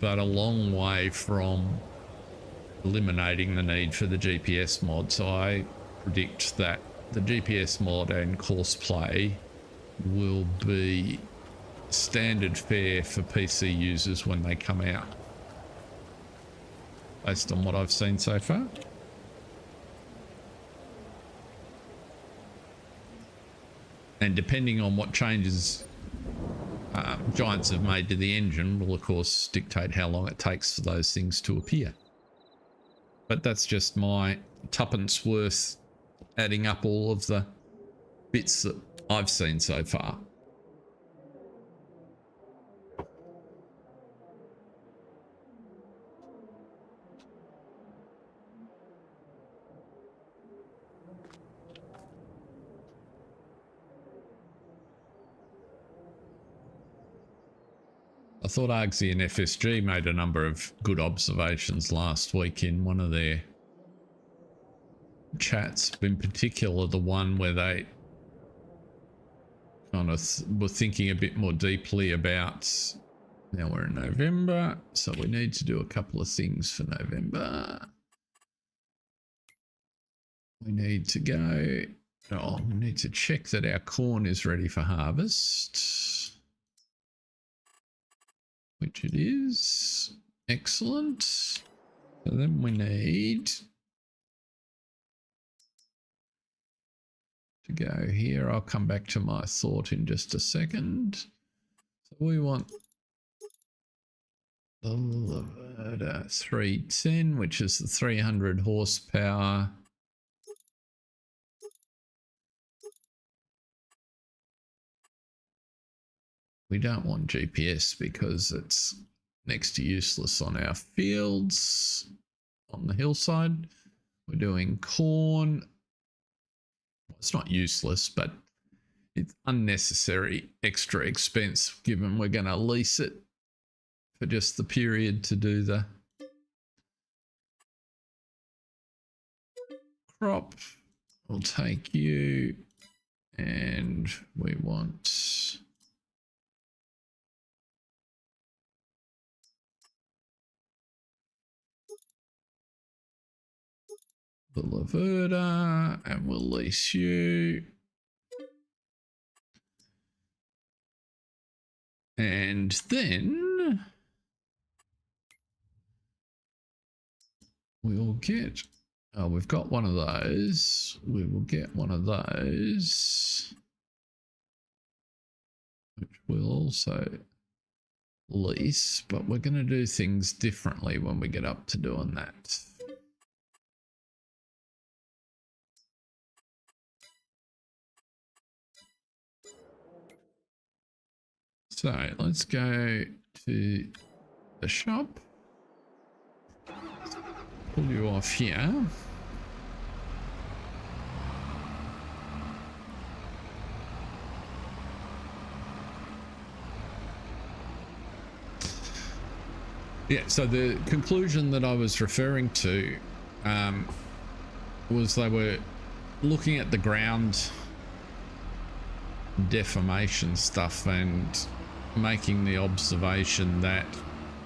but a long way from eliminating the need for the GPS mod. So I predict that the GPS mod and course play will be standard fare for PC users when they come out, based on what I've seen so far. And depending on what changes Giants have made to the engine will of course dictate how long it takes for those things to appear. But that's just my tuppence worth adding up all of the bits that I've seen so far. I thought Argsy and FSG made a number of good observations last week in one of their chats, in particular the one where they kind of were thinking a bit more deeply about, now we're in November, so we need to do a couple of things for November. We need to go, we need to check that our corn is ready for harvest, which it is. Excellent. So then we need to go here. I'll come back to my thought in just a second. So we want the 310, which is the 300 horsepower. We don't want GPS because it's next to useless on our fields on the hillside. We're doing corn. It's not useless, but it's unnecessary extra expense given we're going to lease it for just the period to do the crop. We'll take you, and we want the Laverda, and we'll lease you. And then we'll get, oh, we've got one of those. We will get one of those, which we'll also lease, but we're going to do things differently when we get up to doing that. So let's go to the shop, pull you off here. Yeah, so the conclusion that I was referring to was they were looking at the ground deformation stuff and making the observation that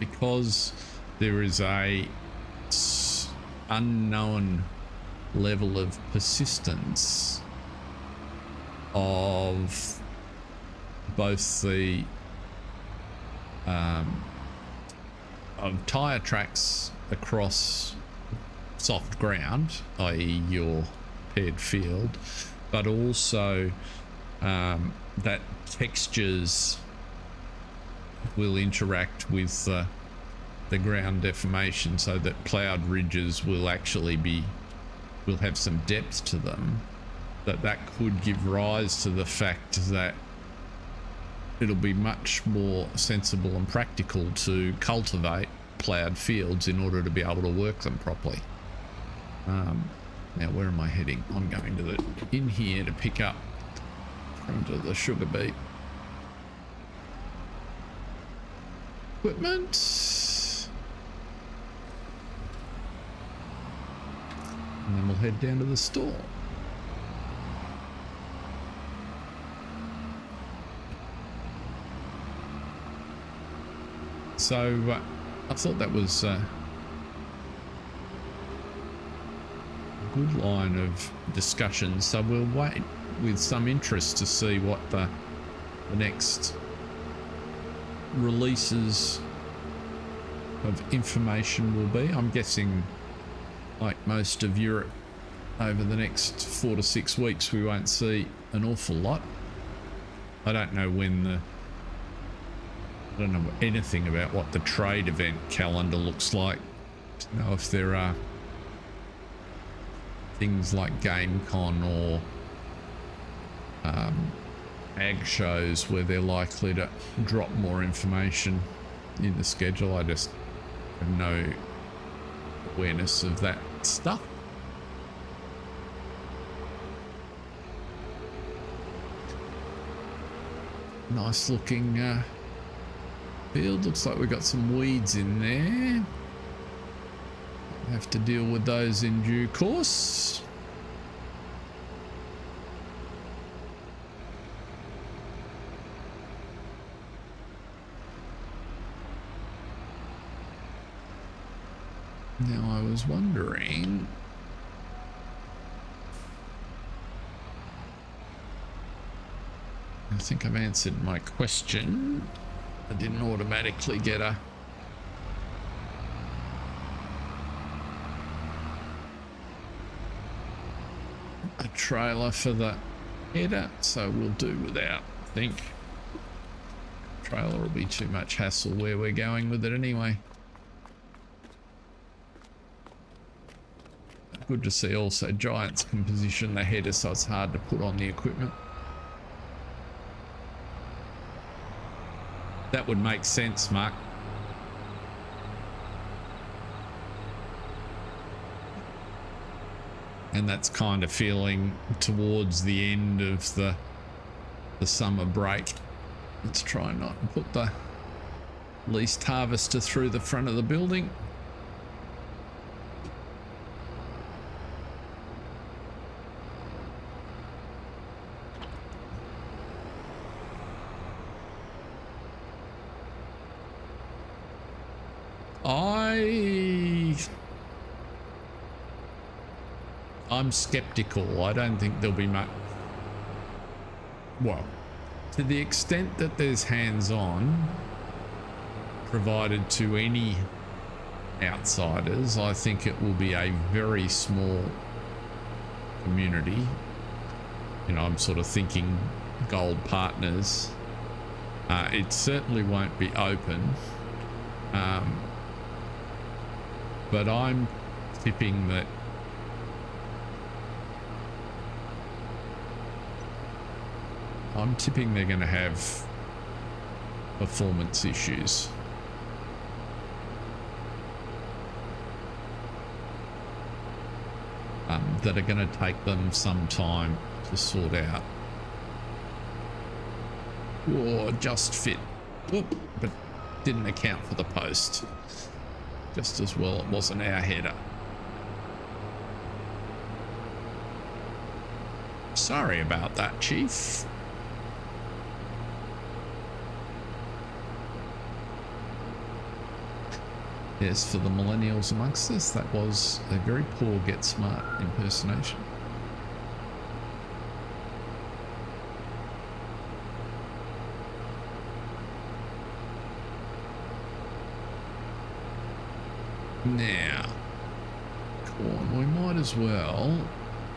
because there is a unknown level of persistence of both the of tire tracks across soft ground, i.e. your paired field, but also that textures will interact with the ground deformation, so that plowed ridges will actually will have some depth to them, that could give rise to the fact that it'll be much more sensible and practical to cultivate plowed fields in order to be able to work them properly. Now where am I heading? I'm going to the in here to pick up front of the sugar beet equipment, and then we'll head down to the store. So I thought that was a good line of discussion. So we'll wait with some interest to see what the next releases of information will be. I'm guessing, like most of Europe, over the next 4 to 6 weeks we won't see an awful lot. I don't know when I don't know anything about what the trade event calendar looks like. To know if there are things like GameCon or ag shows where they're likely to drop more information in the schedule. I just have no awareness of that stuff. Nice looking field. Looks like we've got some weeds in there. Have to deal with those in due course. Now I was wondering, I think I've answered my question. I didn't automatically get a trailer for the header, so we'll do without. I think trailer will be too much hassle where we're going with it anyway. Good to see also Giants can position the header so it's hard to put on the equipment. That would make sense, Mark. And that's kind of feeling towards the end of the summer break. Let's try not to put the least harvester through the front of the building. I'm skeptical. I don't think there'll be much. Well, to the extent that there's hands-on provided to any outsiders, I think it will be a very small community. You know, I'm sort of thinking gold partners. It certainly won't be open. But I'm tipping that they're going to have performance issues. That are going to take them some time to sort out. Or just fit. Oop, but didn't account for the post. Just as well it wasn't our header. Sorry about that, Chief. Yes, for the millennials amongst us, that was a very poor Get Smart impersonation. Now, corn, we might as well.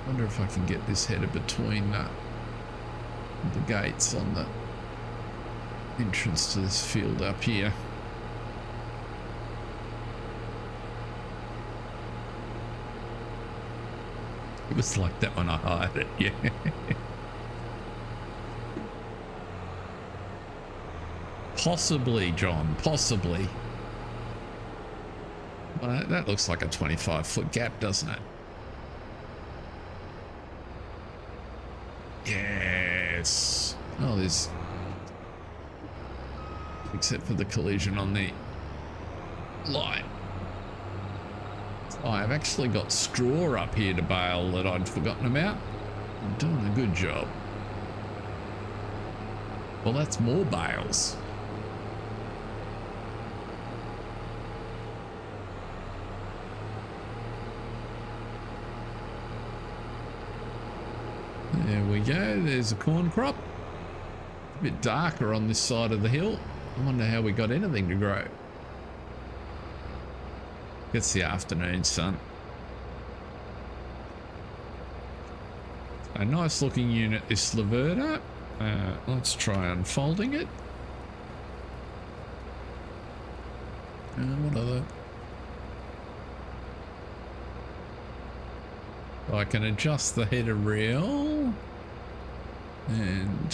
Wonder if I can get this header between the gates on the entrance to this field up here. It was like that when I hired it, yeah. Possibly, John, possibly. Well, that looks like a 25-foot gap, doesn't it? Yes. Oh, there's... Except for the collision on the light. Oh, I've actually got straw up here to bale that I'd forgotten about. I'm doing a good job. Well, that's more bales. There we go. There's a corn crop. A bit darker on this side of the hill. I wonder how we got anything to grow. It's the afternoon sun. A nice looking unit, this Laverta. Let's try unfolding it. What other? I can adjust the header rail. And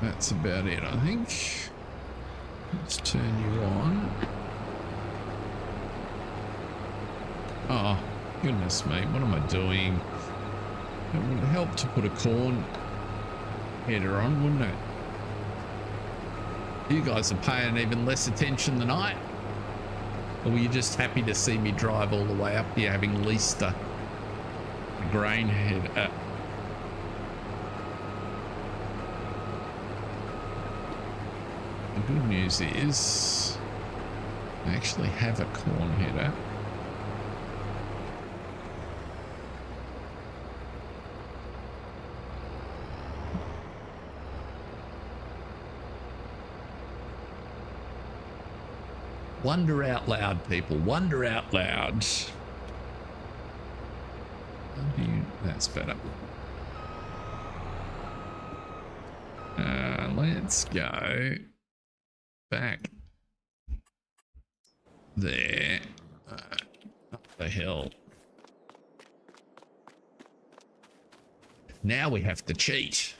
that's about it, I think. Let's turn you on. Oh, goodness me, what am I doing? It would help to put a corn header on, wouldn't it? You guys are paying even less attention than I. Or were you just happy to see me drive all the way up here having leased a grain header? The good news is I actually have a corn header. Wonder out loud, people. Wonder out loud. How do you... That's better. Let's go back there. Up the hill. Now we have to cheat.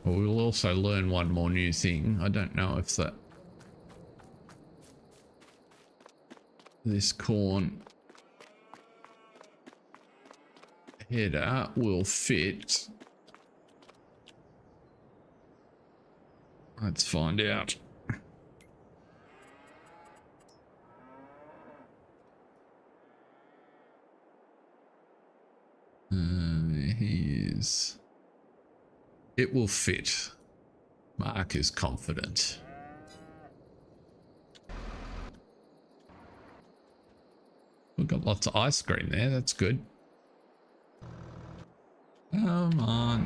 Well, we'll also learn one more new thing. I don't know if that... This corn header will fit. Let's find out. Here's... It will fit. Mark is confident. We've got lots of ice cream there. That's good. Come on.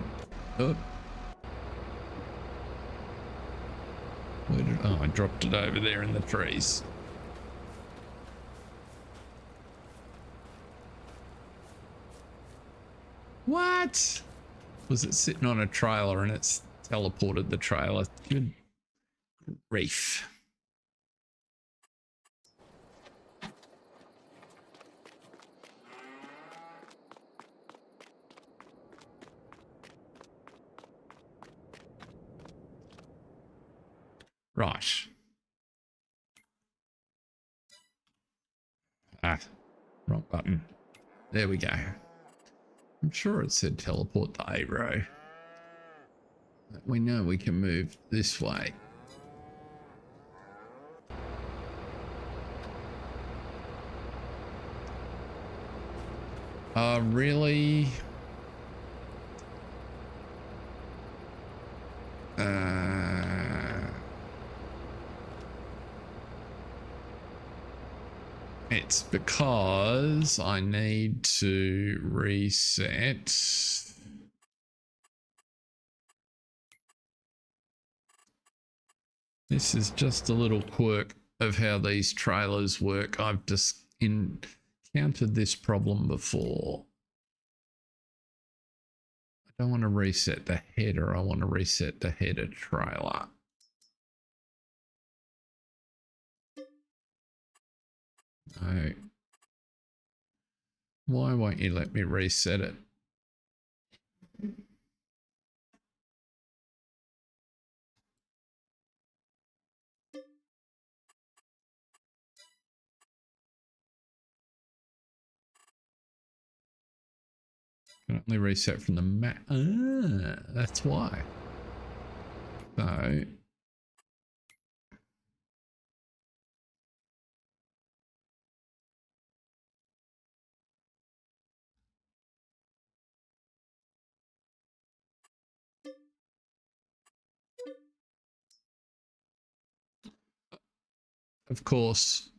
Oh. Where did... Oh, I dropped it over there in the trees. What? Was it sitting on a trailer and it's teleported the trailer? Good grief. Right. Ah, wrong button. There we go. I'm sure it said teleport to A row. We know we can move this way. Really? It's because I need to reset. This is just a little quirk of how these trailers work. I've just encountered this problem before. I don't want to reset the header. I want to reset the header trailer. No. Why won't you let me reset it? Can only reset from the map. Ah, that's why. So of course.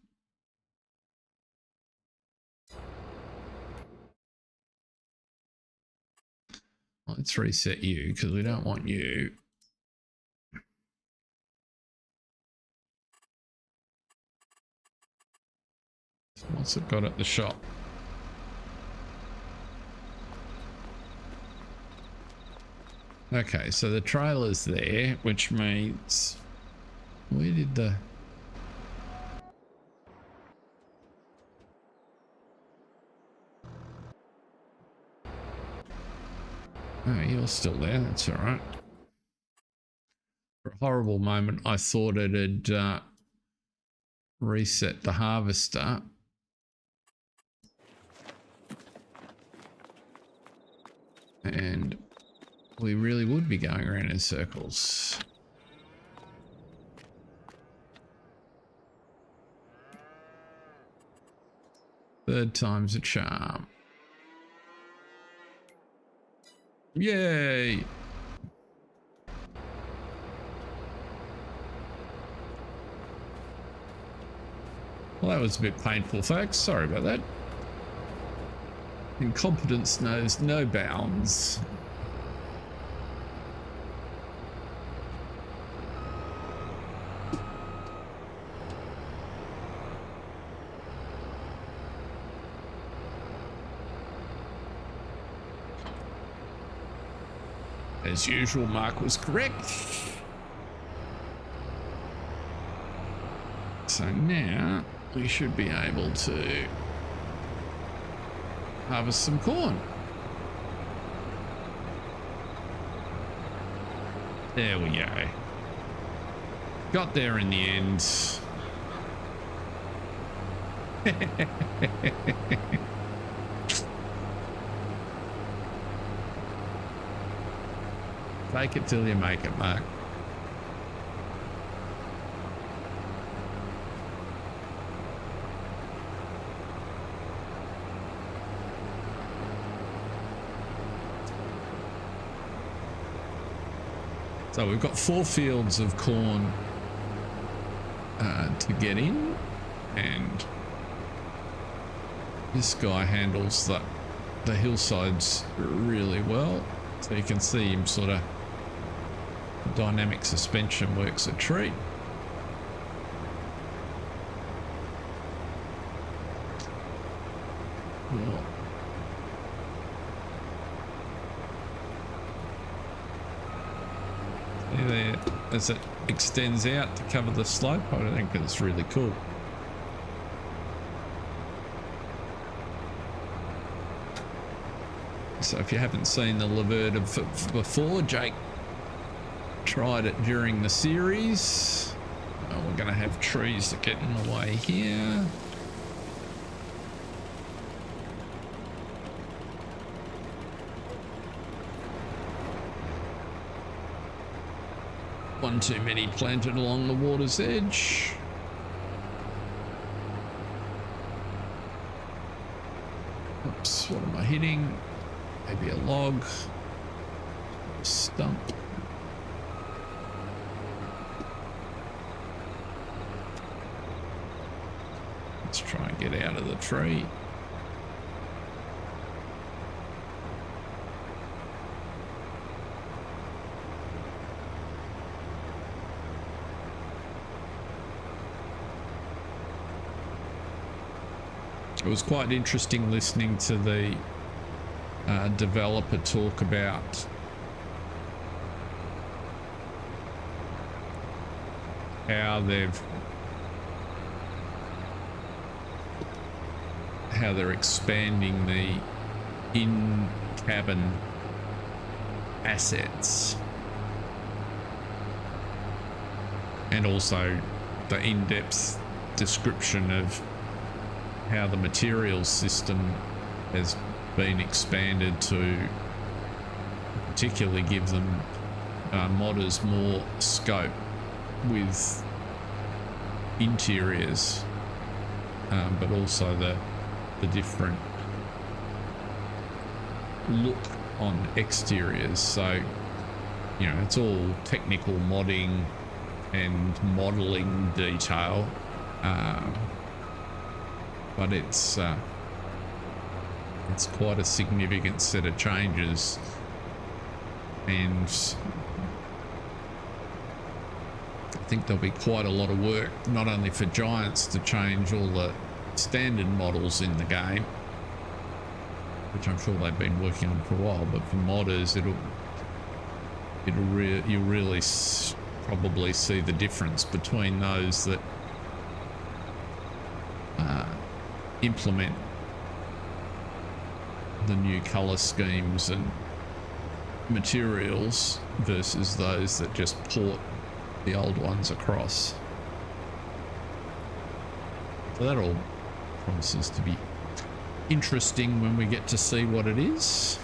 Let's reset you because we don't want you. What's it got at the shop? Okay, so the trailer's there, which means where did the oh, you're still there, that's all right. For a horrible moment, I thought it had reset the harvester. And we really would be going around in circles. Third time's a charm. Yay! Well, that was a bit painful, folks. Sorry about that. Incompetence knows no bounds. As usual, Mark was correct. So now we should be able to harvest some corn. There we go. Got there in the end. Fake it till you make it, Mark. So we've got 4 fields of corn to get in, and this guy handles the hillsides really well. So you can see him sort of dynamic suspension works a treat. Well, see there, as it extends out to cover the slope, I think it's really cool. So if you haven't seen the Levert before, Jake tried it during the series. We're going to have trees that get in the way here. One too many planted along the water's edge. Oops, what am I hitting? Maybe a log, stump. Let's try and get out of the tree. It was quite interesting listening to the developer talk about how they're expanding the in-cabin assets, and also the in-depth description of how the materials system has been expanded to particularly give them modders more scope with interiors, but also the different look on exteriors. So, you know, it's all technical modding and modeling detail, But it's quite a significant set of changes, and I think there'll be quite a lot of work, not only for Giants to change all the standard models in the game, which I'm sure they've been working on for a while, but for modders, you'll really probably see the difference between those that implement the new color schemes and materials versus those that just port the old ones across. So that all promises to be interesting when we get to see what it is.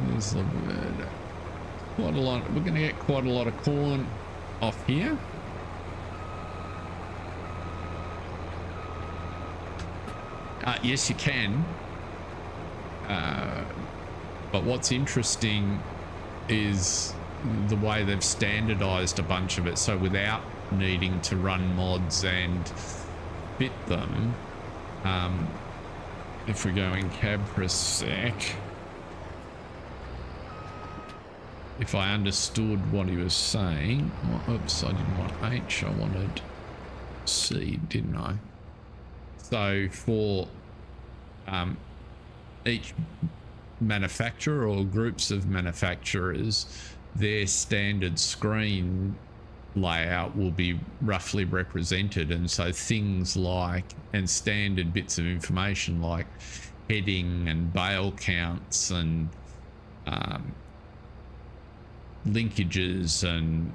There's quite a lot. We're going to get quite a lot of corn off here. Yes, you can. But what's interesting is the way they've standardized a bunch of it. So without needing to run mods and fit them, if we go in cab for a sec, if I understood what he was saying, oh, oops, I didn't want H, I wanted C, didn't I? So for each manufacturer or groups of manufacturers, their standard screen layout will be roughly represented, and so things like, and standard bits of information like heading and bale counts and linkages and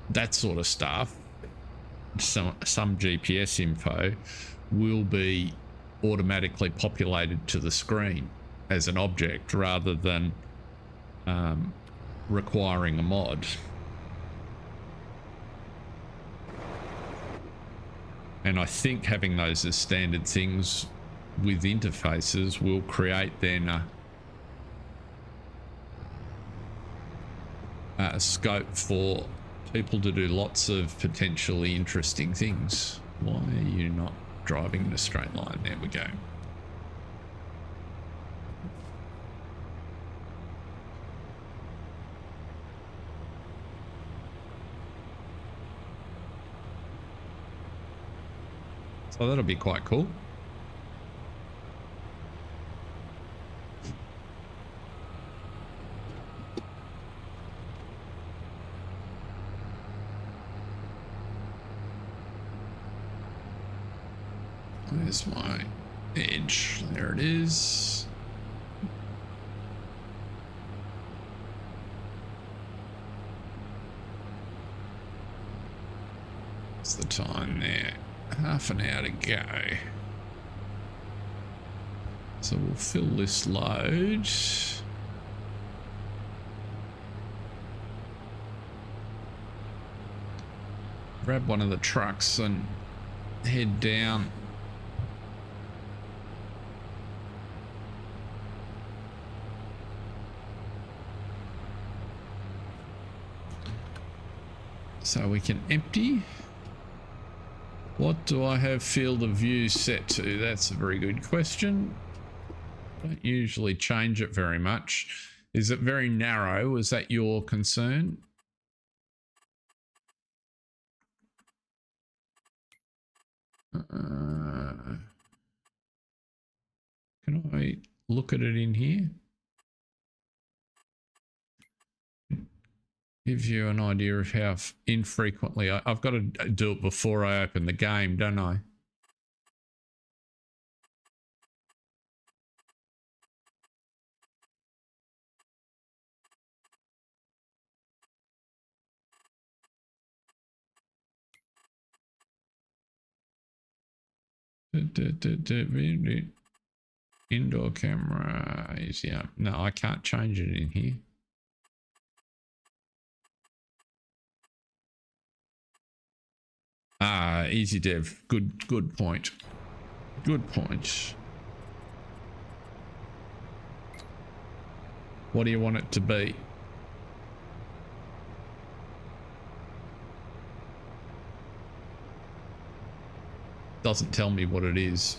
that sort of stuff, some GPS info will be automatically populated to the screen as an object rather than requiring a mod. And I think having those as standard things with interfaces will create then a scope for people to do lots of potentially interesting things. Why are you not driving in a straight line? There we go. So that'll be quite cool. There's my edge. There it is. What's the time there? Half an hour to go. So we'll fill this load. Grab one of the trucks and head down. So we can empty. What do I have field of view set to? That's a very good question. Don't usually change it very much. Is it very narrow? Was that your concern? Can I look at it in here? Gives you an idea of how infrequently I've got to do it before I open the game, don't I? Indoor camera is, yeah. No, I can't change it in here. Ah, easy dev. Good point. Good point. What do you want it to be? Doesn't tell me what it is.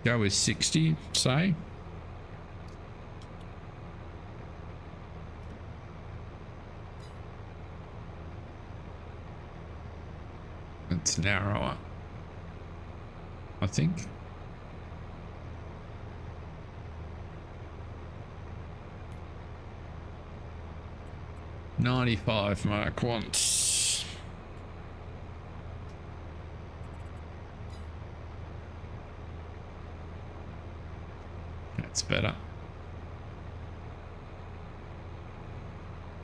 Go with 60, say. It's narrower, I think. $95 mark once. That's better.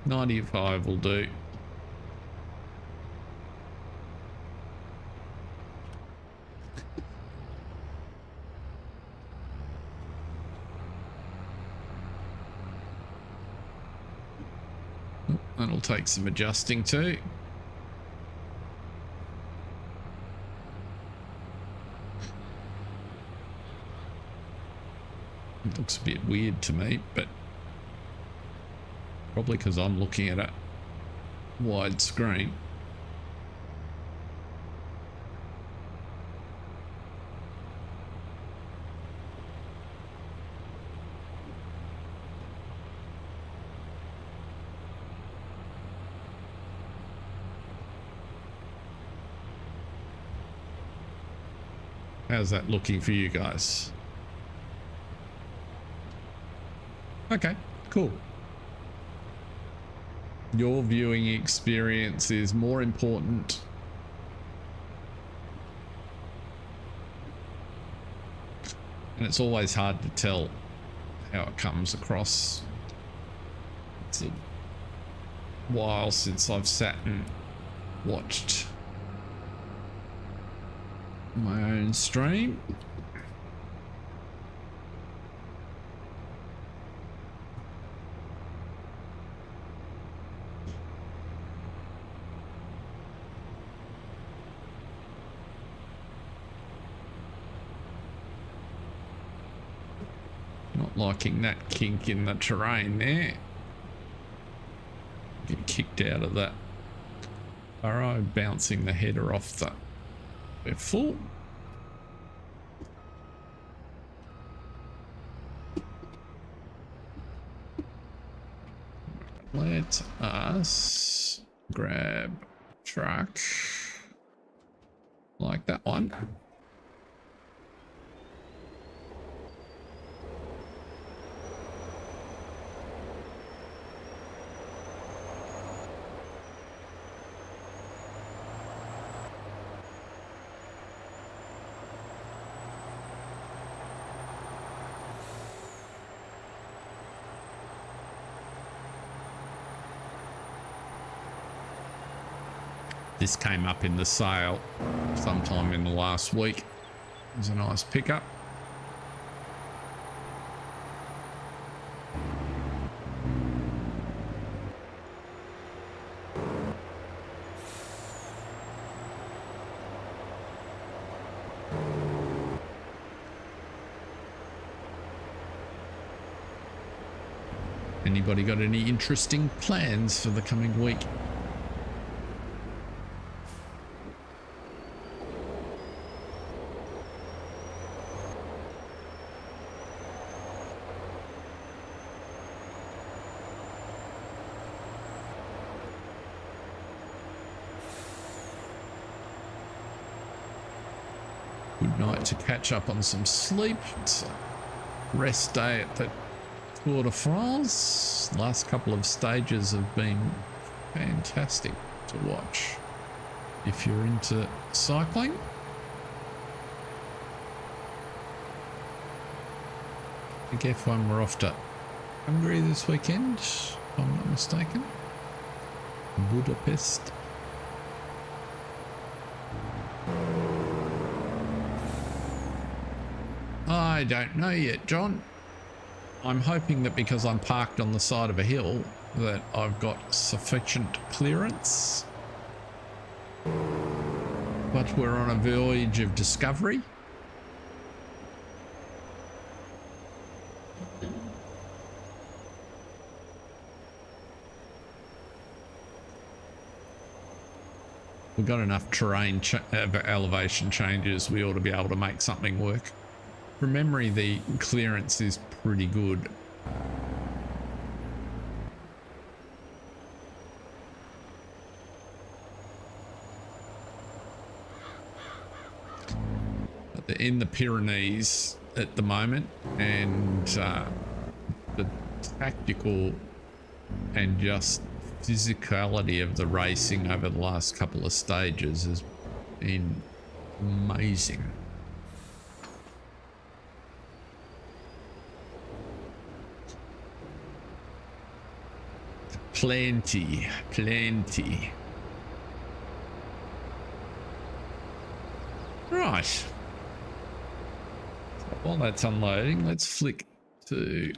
95 will do. That'll take some adjusting too. It looks a bit weird to me, but probably because I'm looking at a wide screen. How's that looking for you guys? Okay, cool. Your viewing experience is more important. And it's always hard to tell how it comes across. It's a while since I've sat and watched my own stream. Not liking that kink in the terrain there. Get kicked out of that burrow, bouncing the header off the... We're full. Let us grab truck like that one. This came up in the sale sometime in the last week. It was a nice pickup. Anybody got any interesting plans for the coming week? Good night to catch up on some sleep. It's a rest day at the Tour de France. Last couple of stages have been fantastic to watch if you're into cycling. I think F1 we're off to Hungary this weekend, if I'm not mistaken. Budapest. I don't know yet, John. I'm hoping that because I'm parked on the side of a hill that I've got sufficient clearance. but we're on a voyage of discovery. We've got enough terrain elevation changes, we ought to be able to make something work. From memory, the clearance is pretty good. But they're in the Pyrenees at the moment, and the tactical and just physicality of the racing over the last couple of stages has been amazing. Plenty. Right. So while that's unloading, let's flick to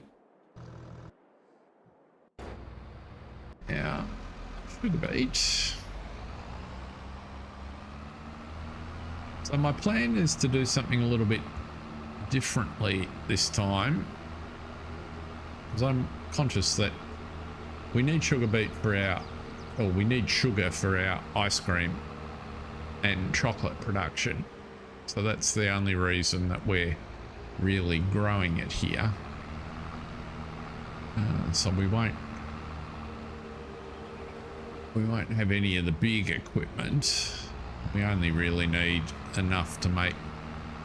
our sugar beet. So my plan is to do something a little bit differently this time, because I'm conscious that we need sugar beet for our, or we need sugar for our ice cream and chocolate production. So that's the only reason that we're really growing it here. So we won't have any of the big equipment. We only really need enough to make,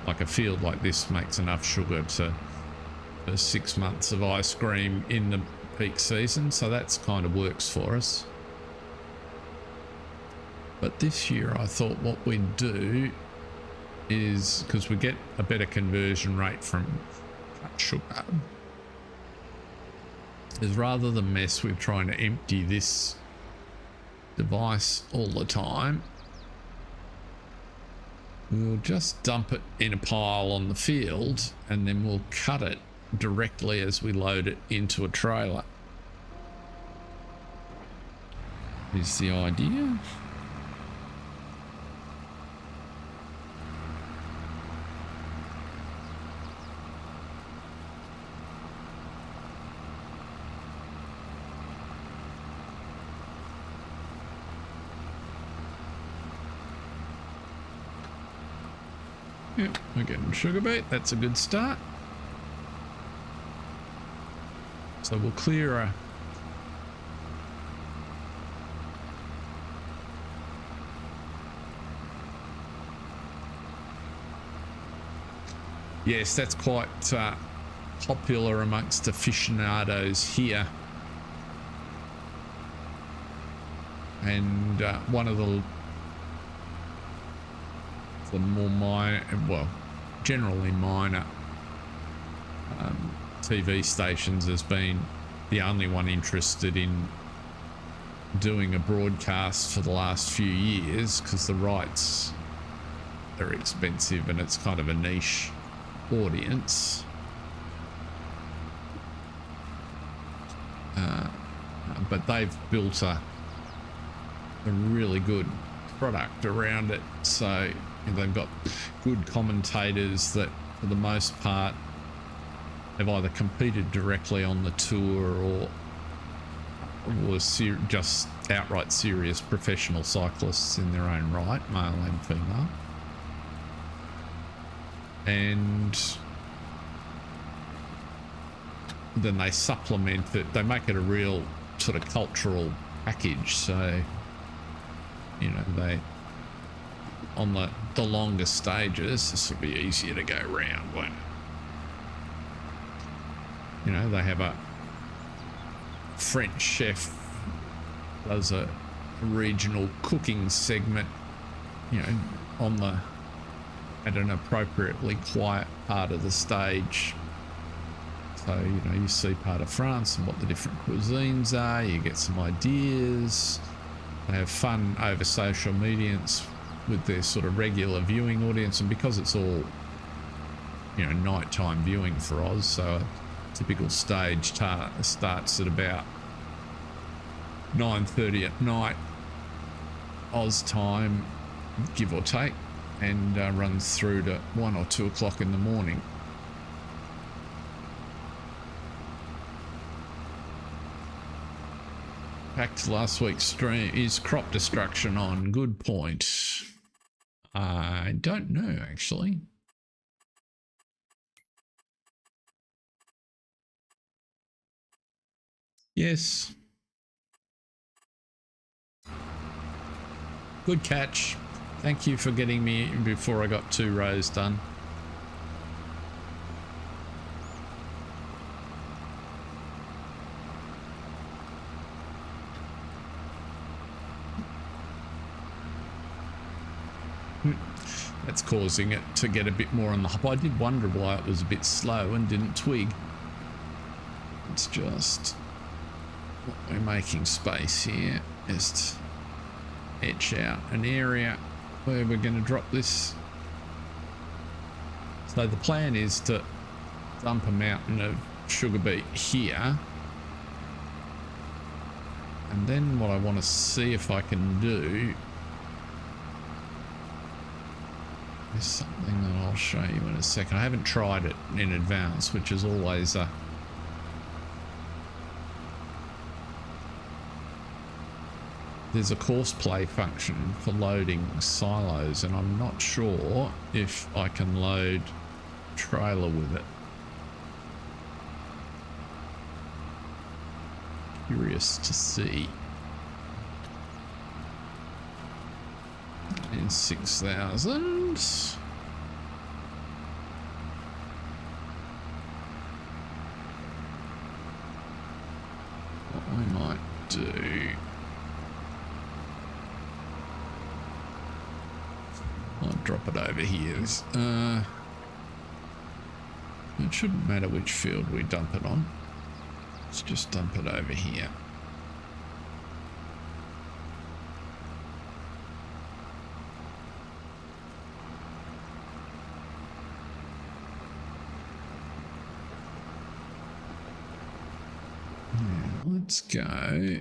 like a field like this makes enough sugar to for 6 months of ice cream in the peak season, so that's kind of works for us. But this year I thought what we'd do is, because we get a better conversion rate from cut sugar, is rather than mess with trying to empty this device all the time, we'll just dump it in a pile on the field and then we'll cut it directly as we load it into a trailer. Is the idea. Yep, we're getting sugar beet. That's a good start. So we'll clear a yes, that's quite popular amongst aficionados here. And one of the more minor, well, generally minor TV stations has been the only one interested in doing a broadcast for the last few years, because the rights are expensive and it's kind of a niche audience. But they've built a really good product around it, so they've got good commentators that for the most part have either competed directly on the tour or just outright serious professional cyclists in their own right, male and female. And then they supplement it, they make it a real sort of cultural package. So, you know, they, on the longer stages, this will be easier to go around, won't it? You know, they have a French chef does a regional cooking segment, you know, on the at an appropriately quiet part of the stage. So, you know, you see part of France and what the different cuisines are, you get some ideas. They have fun over social medias with their sort of regular viewing audience, and because it's all, you know, nighttime viewing for Oz, so a typical stage starts at about 9:30 at night Oz time, give or take, and runs through to 1 or 2 o'clock in the morning. Back to last week's stream. Is crop destruction on? Good point. I don't know, actually. Yes. Good catch. Thank you for getting me before I got 2 rows done. That's causing it to get a bit more on the hop. I did wonder why it was a bit slow and didn't twig. It's just we're making space here. Just etch out an area where we're going to drop this. So the plan is to dump a mountain of sugar beet here. And then what I want to see if I can do is something that I'll show you in a second. I haven't tried it in advance, which is always a there's a course play function for loading silos, and I'm not sure if I can load trailer with it. Curious to see. In 6,000. What we might do. I'll drop it over here. It shouldn't matter which field we dump it on. Let's just dump it over here. Let's go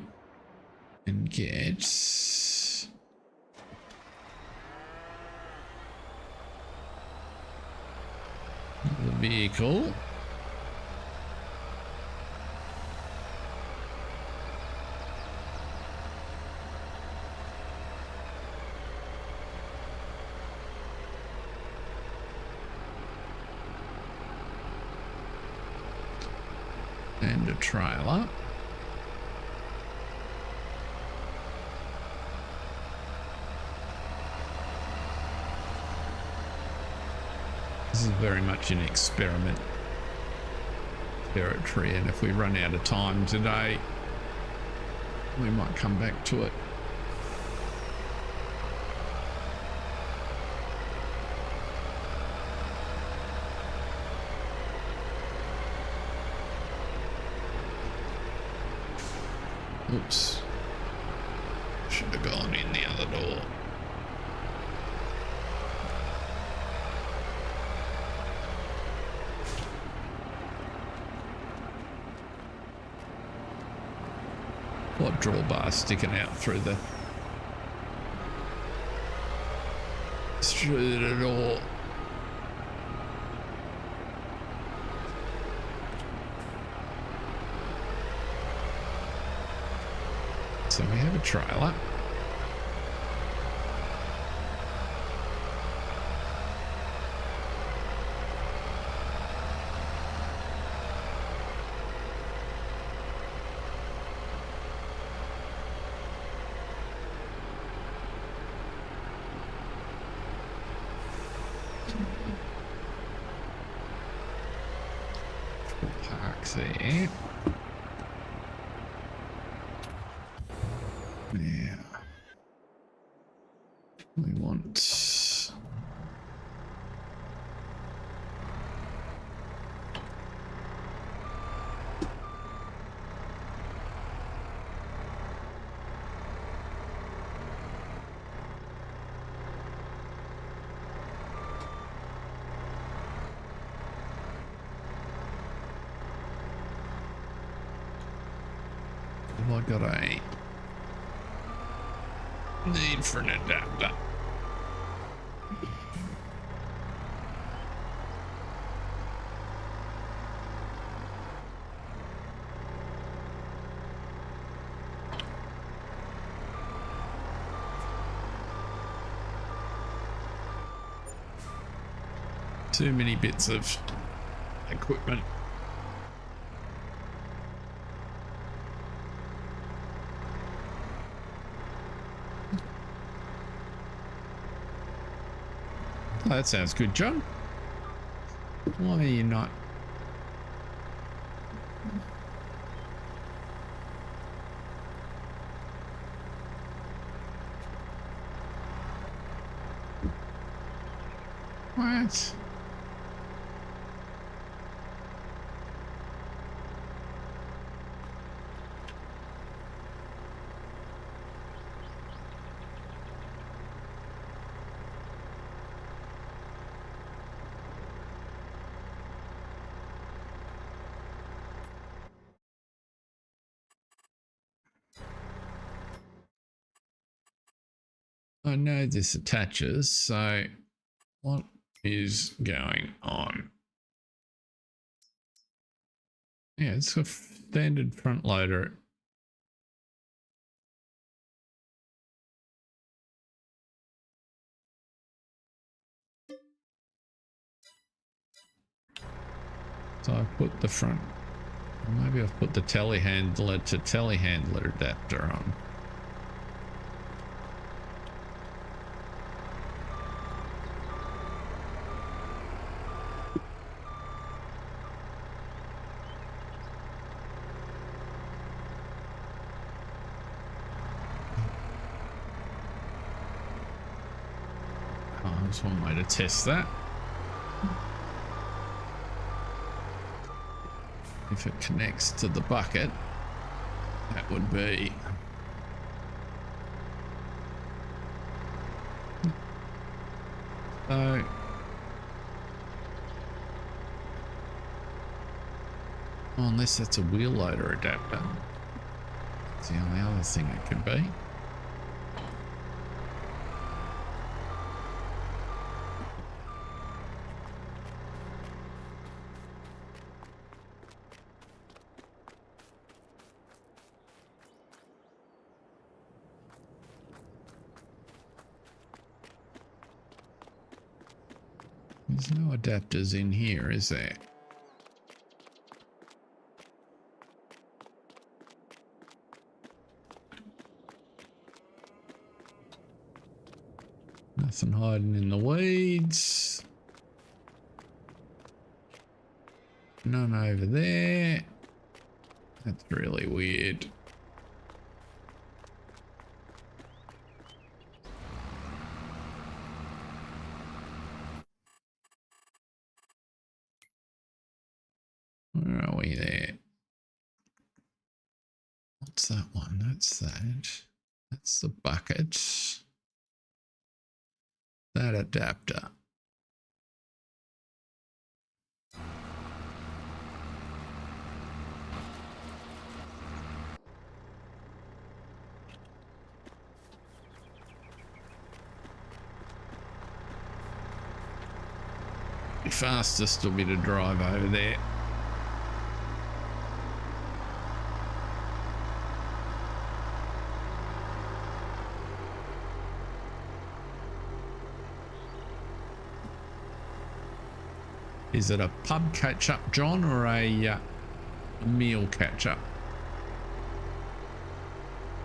and get the vehicle. And a trailer. This is very much an experiment territory, and if we run out of time today, we might come back to it. Oops. Should have gone in the other door. What drawbar sticking out through the door? So we have a trailer. Park there. Yeah. We want have I got a need for an adapter? Too many bits of equipment. Oh, that sounds good, John. Why are you not? What? I know this attaches, so what is going on? Yeah, it's a standard front loader. So I put the front, or maybe I've put the telehandler to telehandler adapter on. Oh, there's one way to test that. If it connects to the bucket, that would be so. Oh, unless that's a wheel loader adapter. That's the only other thing it could be. There's no adapters in here, is there? Nothing hiding in the weeds. None over there. That's really weird. Where are we there? What's that one? That's that. That's the bucket. That adapter. The fastest will be to drive over there. Is it a pub catch-up, John, or a meal catch-up?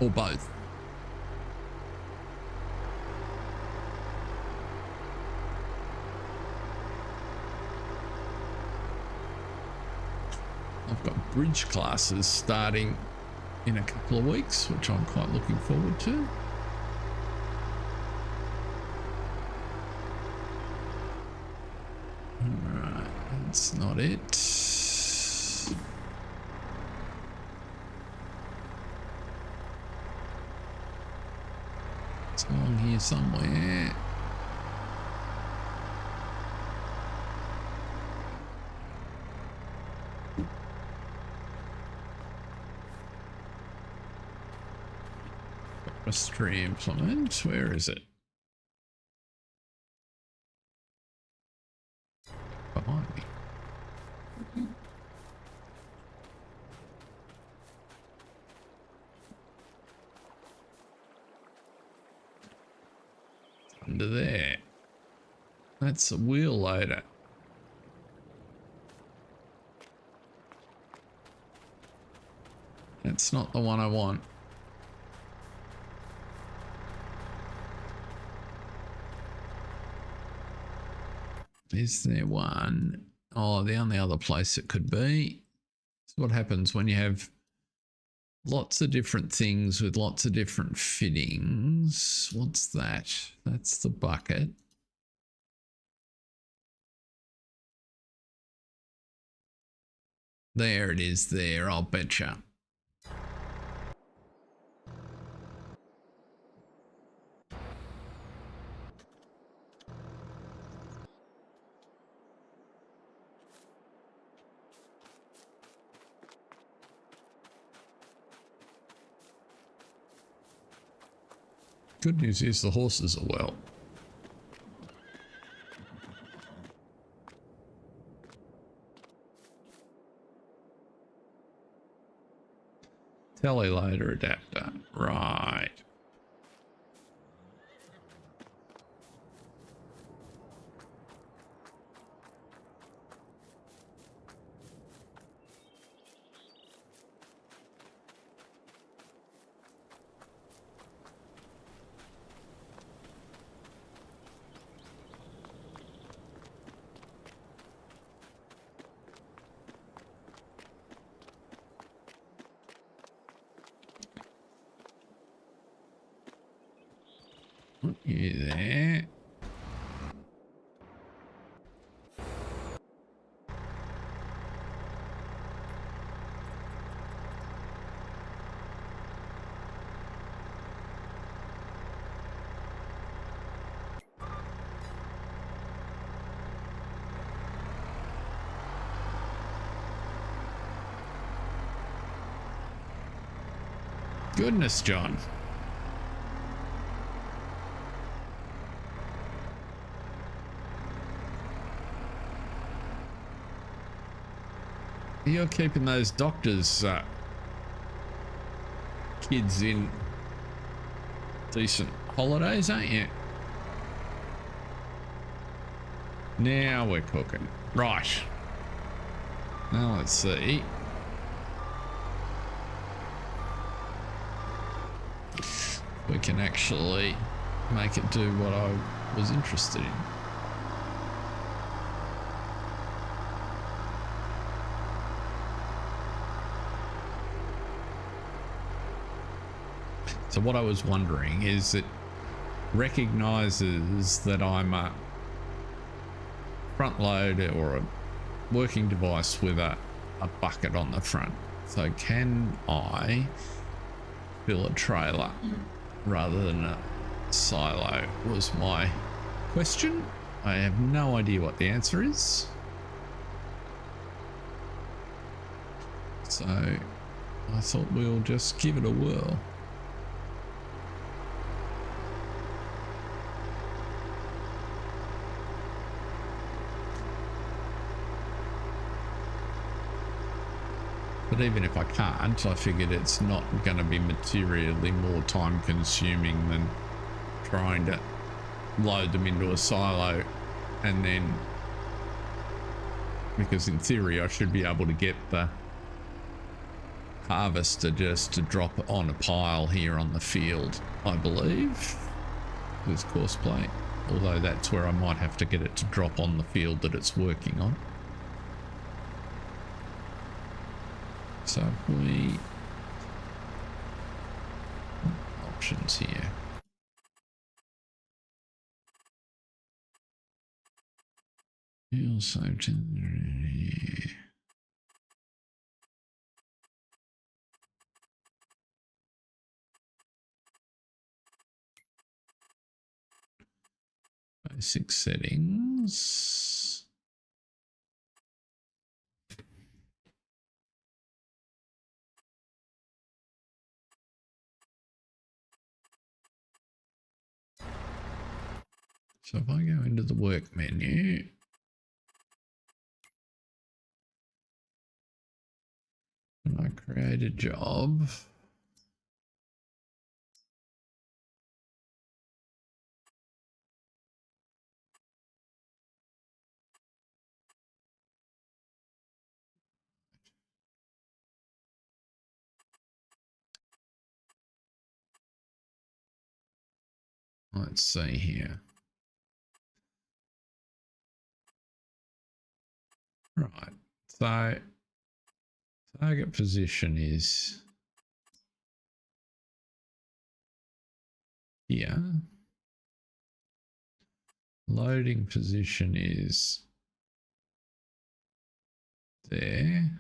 Or both? I've got bridge classes starting in a couple of weeks, which I'm quite looking forward to. Alright, that's not it. It's along here somewhere. Forestry implement, where is it? Behind me. Under there. That's a wheel loader. That's not the one I want. Is there one? Oh, the only other place it could be. So what happens when you have lots of different things with lots of different fittings? What's that? That's the bucket. There it is there, I'll betcha. Good news is the horses are well. Teleloader adapter, right. You there? Goodness, John. You're keeping those doctors' kids in decent holidays, aren't you? Now we're cooking. Right. Now let's see. We can actually make it do what I was interested in. So what I was wondering is it recognizes that I'm a front load or a working device with a bucket on the front. So can I fill a trailer rather than a silo was my question. I have no idea what the answer is. So I thought we'll just give it a whirl. But even if I can't, I figured it's not going to be materially more time consuming than trying to load them into a silo and then, because in theory I should be able to get the harvester just to drop on a pile here on the field, I believe, with course plate, although that's where I might have to get it to drop on the field that it's working on. So we options here. Hillside. Basic settings. So if I go into the work menu, and I create a job, let's see here. Right, so target position is here. Loading position is there.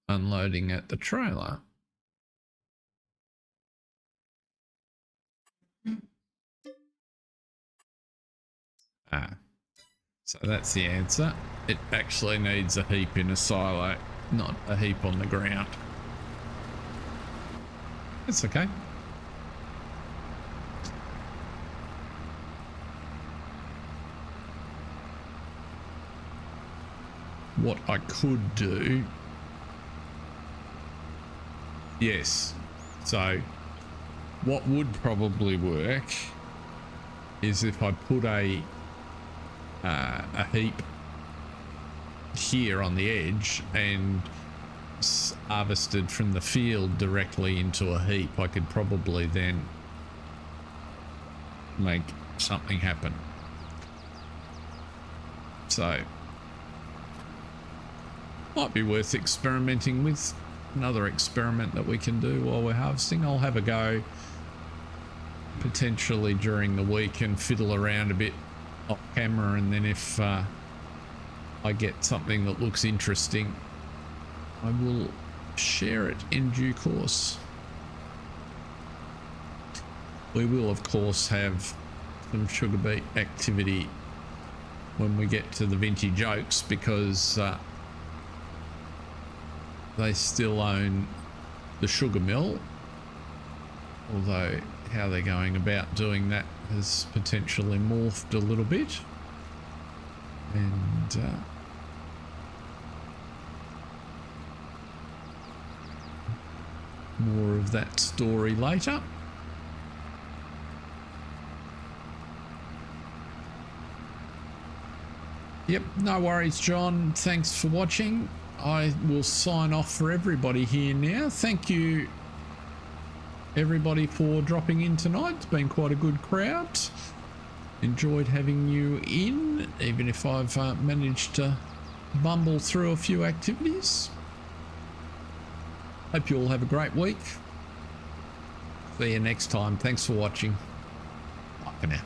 Unloading at the trailer. So that's the answer. It actually needs a heap in a silo, not a heap on the ground. It's okay. What I could do, yes, so what would probably work is if I put a heap here on the edge and harvested from the field directly into a heap. I could probably then make something happen. So might be worth experimenting with. Another experiment that we can do while we're harvesting. I'll have a go potentially during the week and fiddle around a bit off camera, and then if I get something that looks interesting, I will share it in due course. We will of course have some sugar beet activity when we get to the vintage oaks, because they still own the sugar mill, although how they're going about doing that has potentially morphed a little bit, and more of that story later. Yep, no worries, John. Thanks for watching. I will sign off for everybody here now. Thank you, everybody, for dropping in tonight. It's been quite a good crowd. Enjoyed having you in, even if I've managed to bumble through a few activities. Hope you all have a great week. See you next time. Thanks for watching. Bye for now.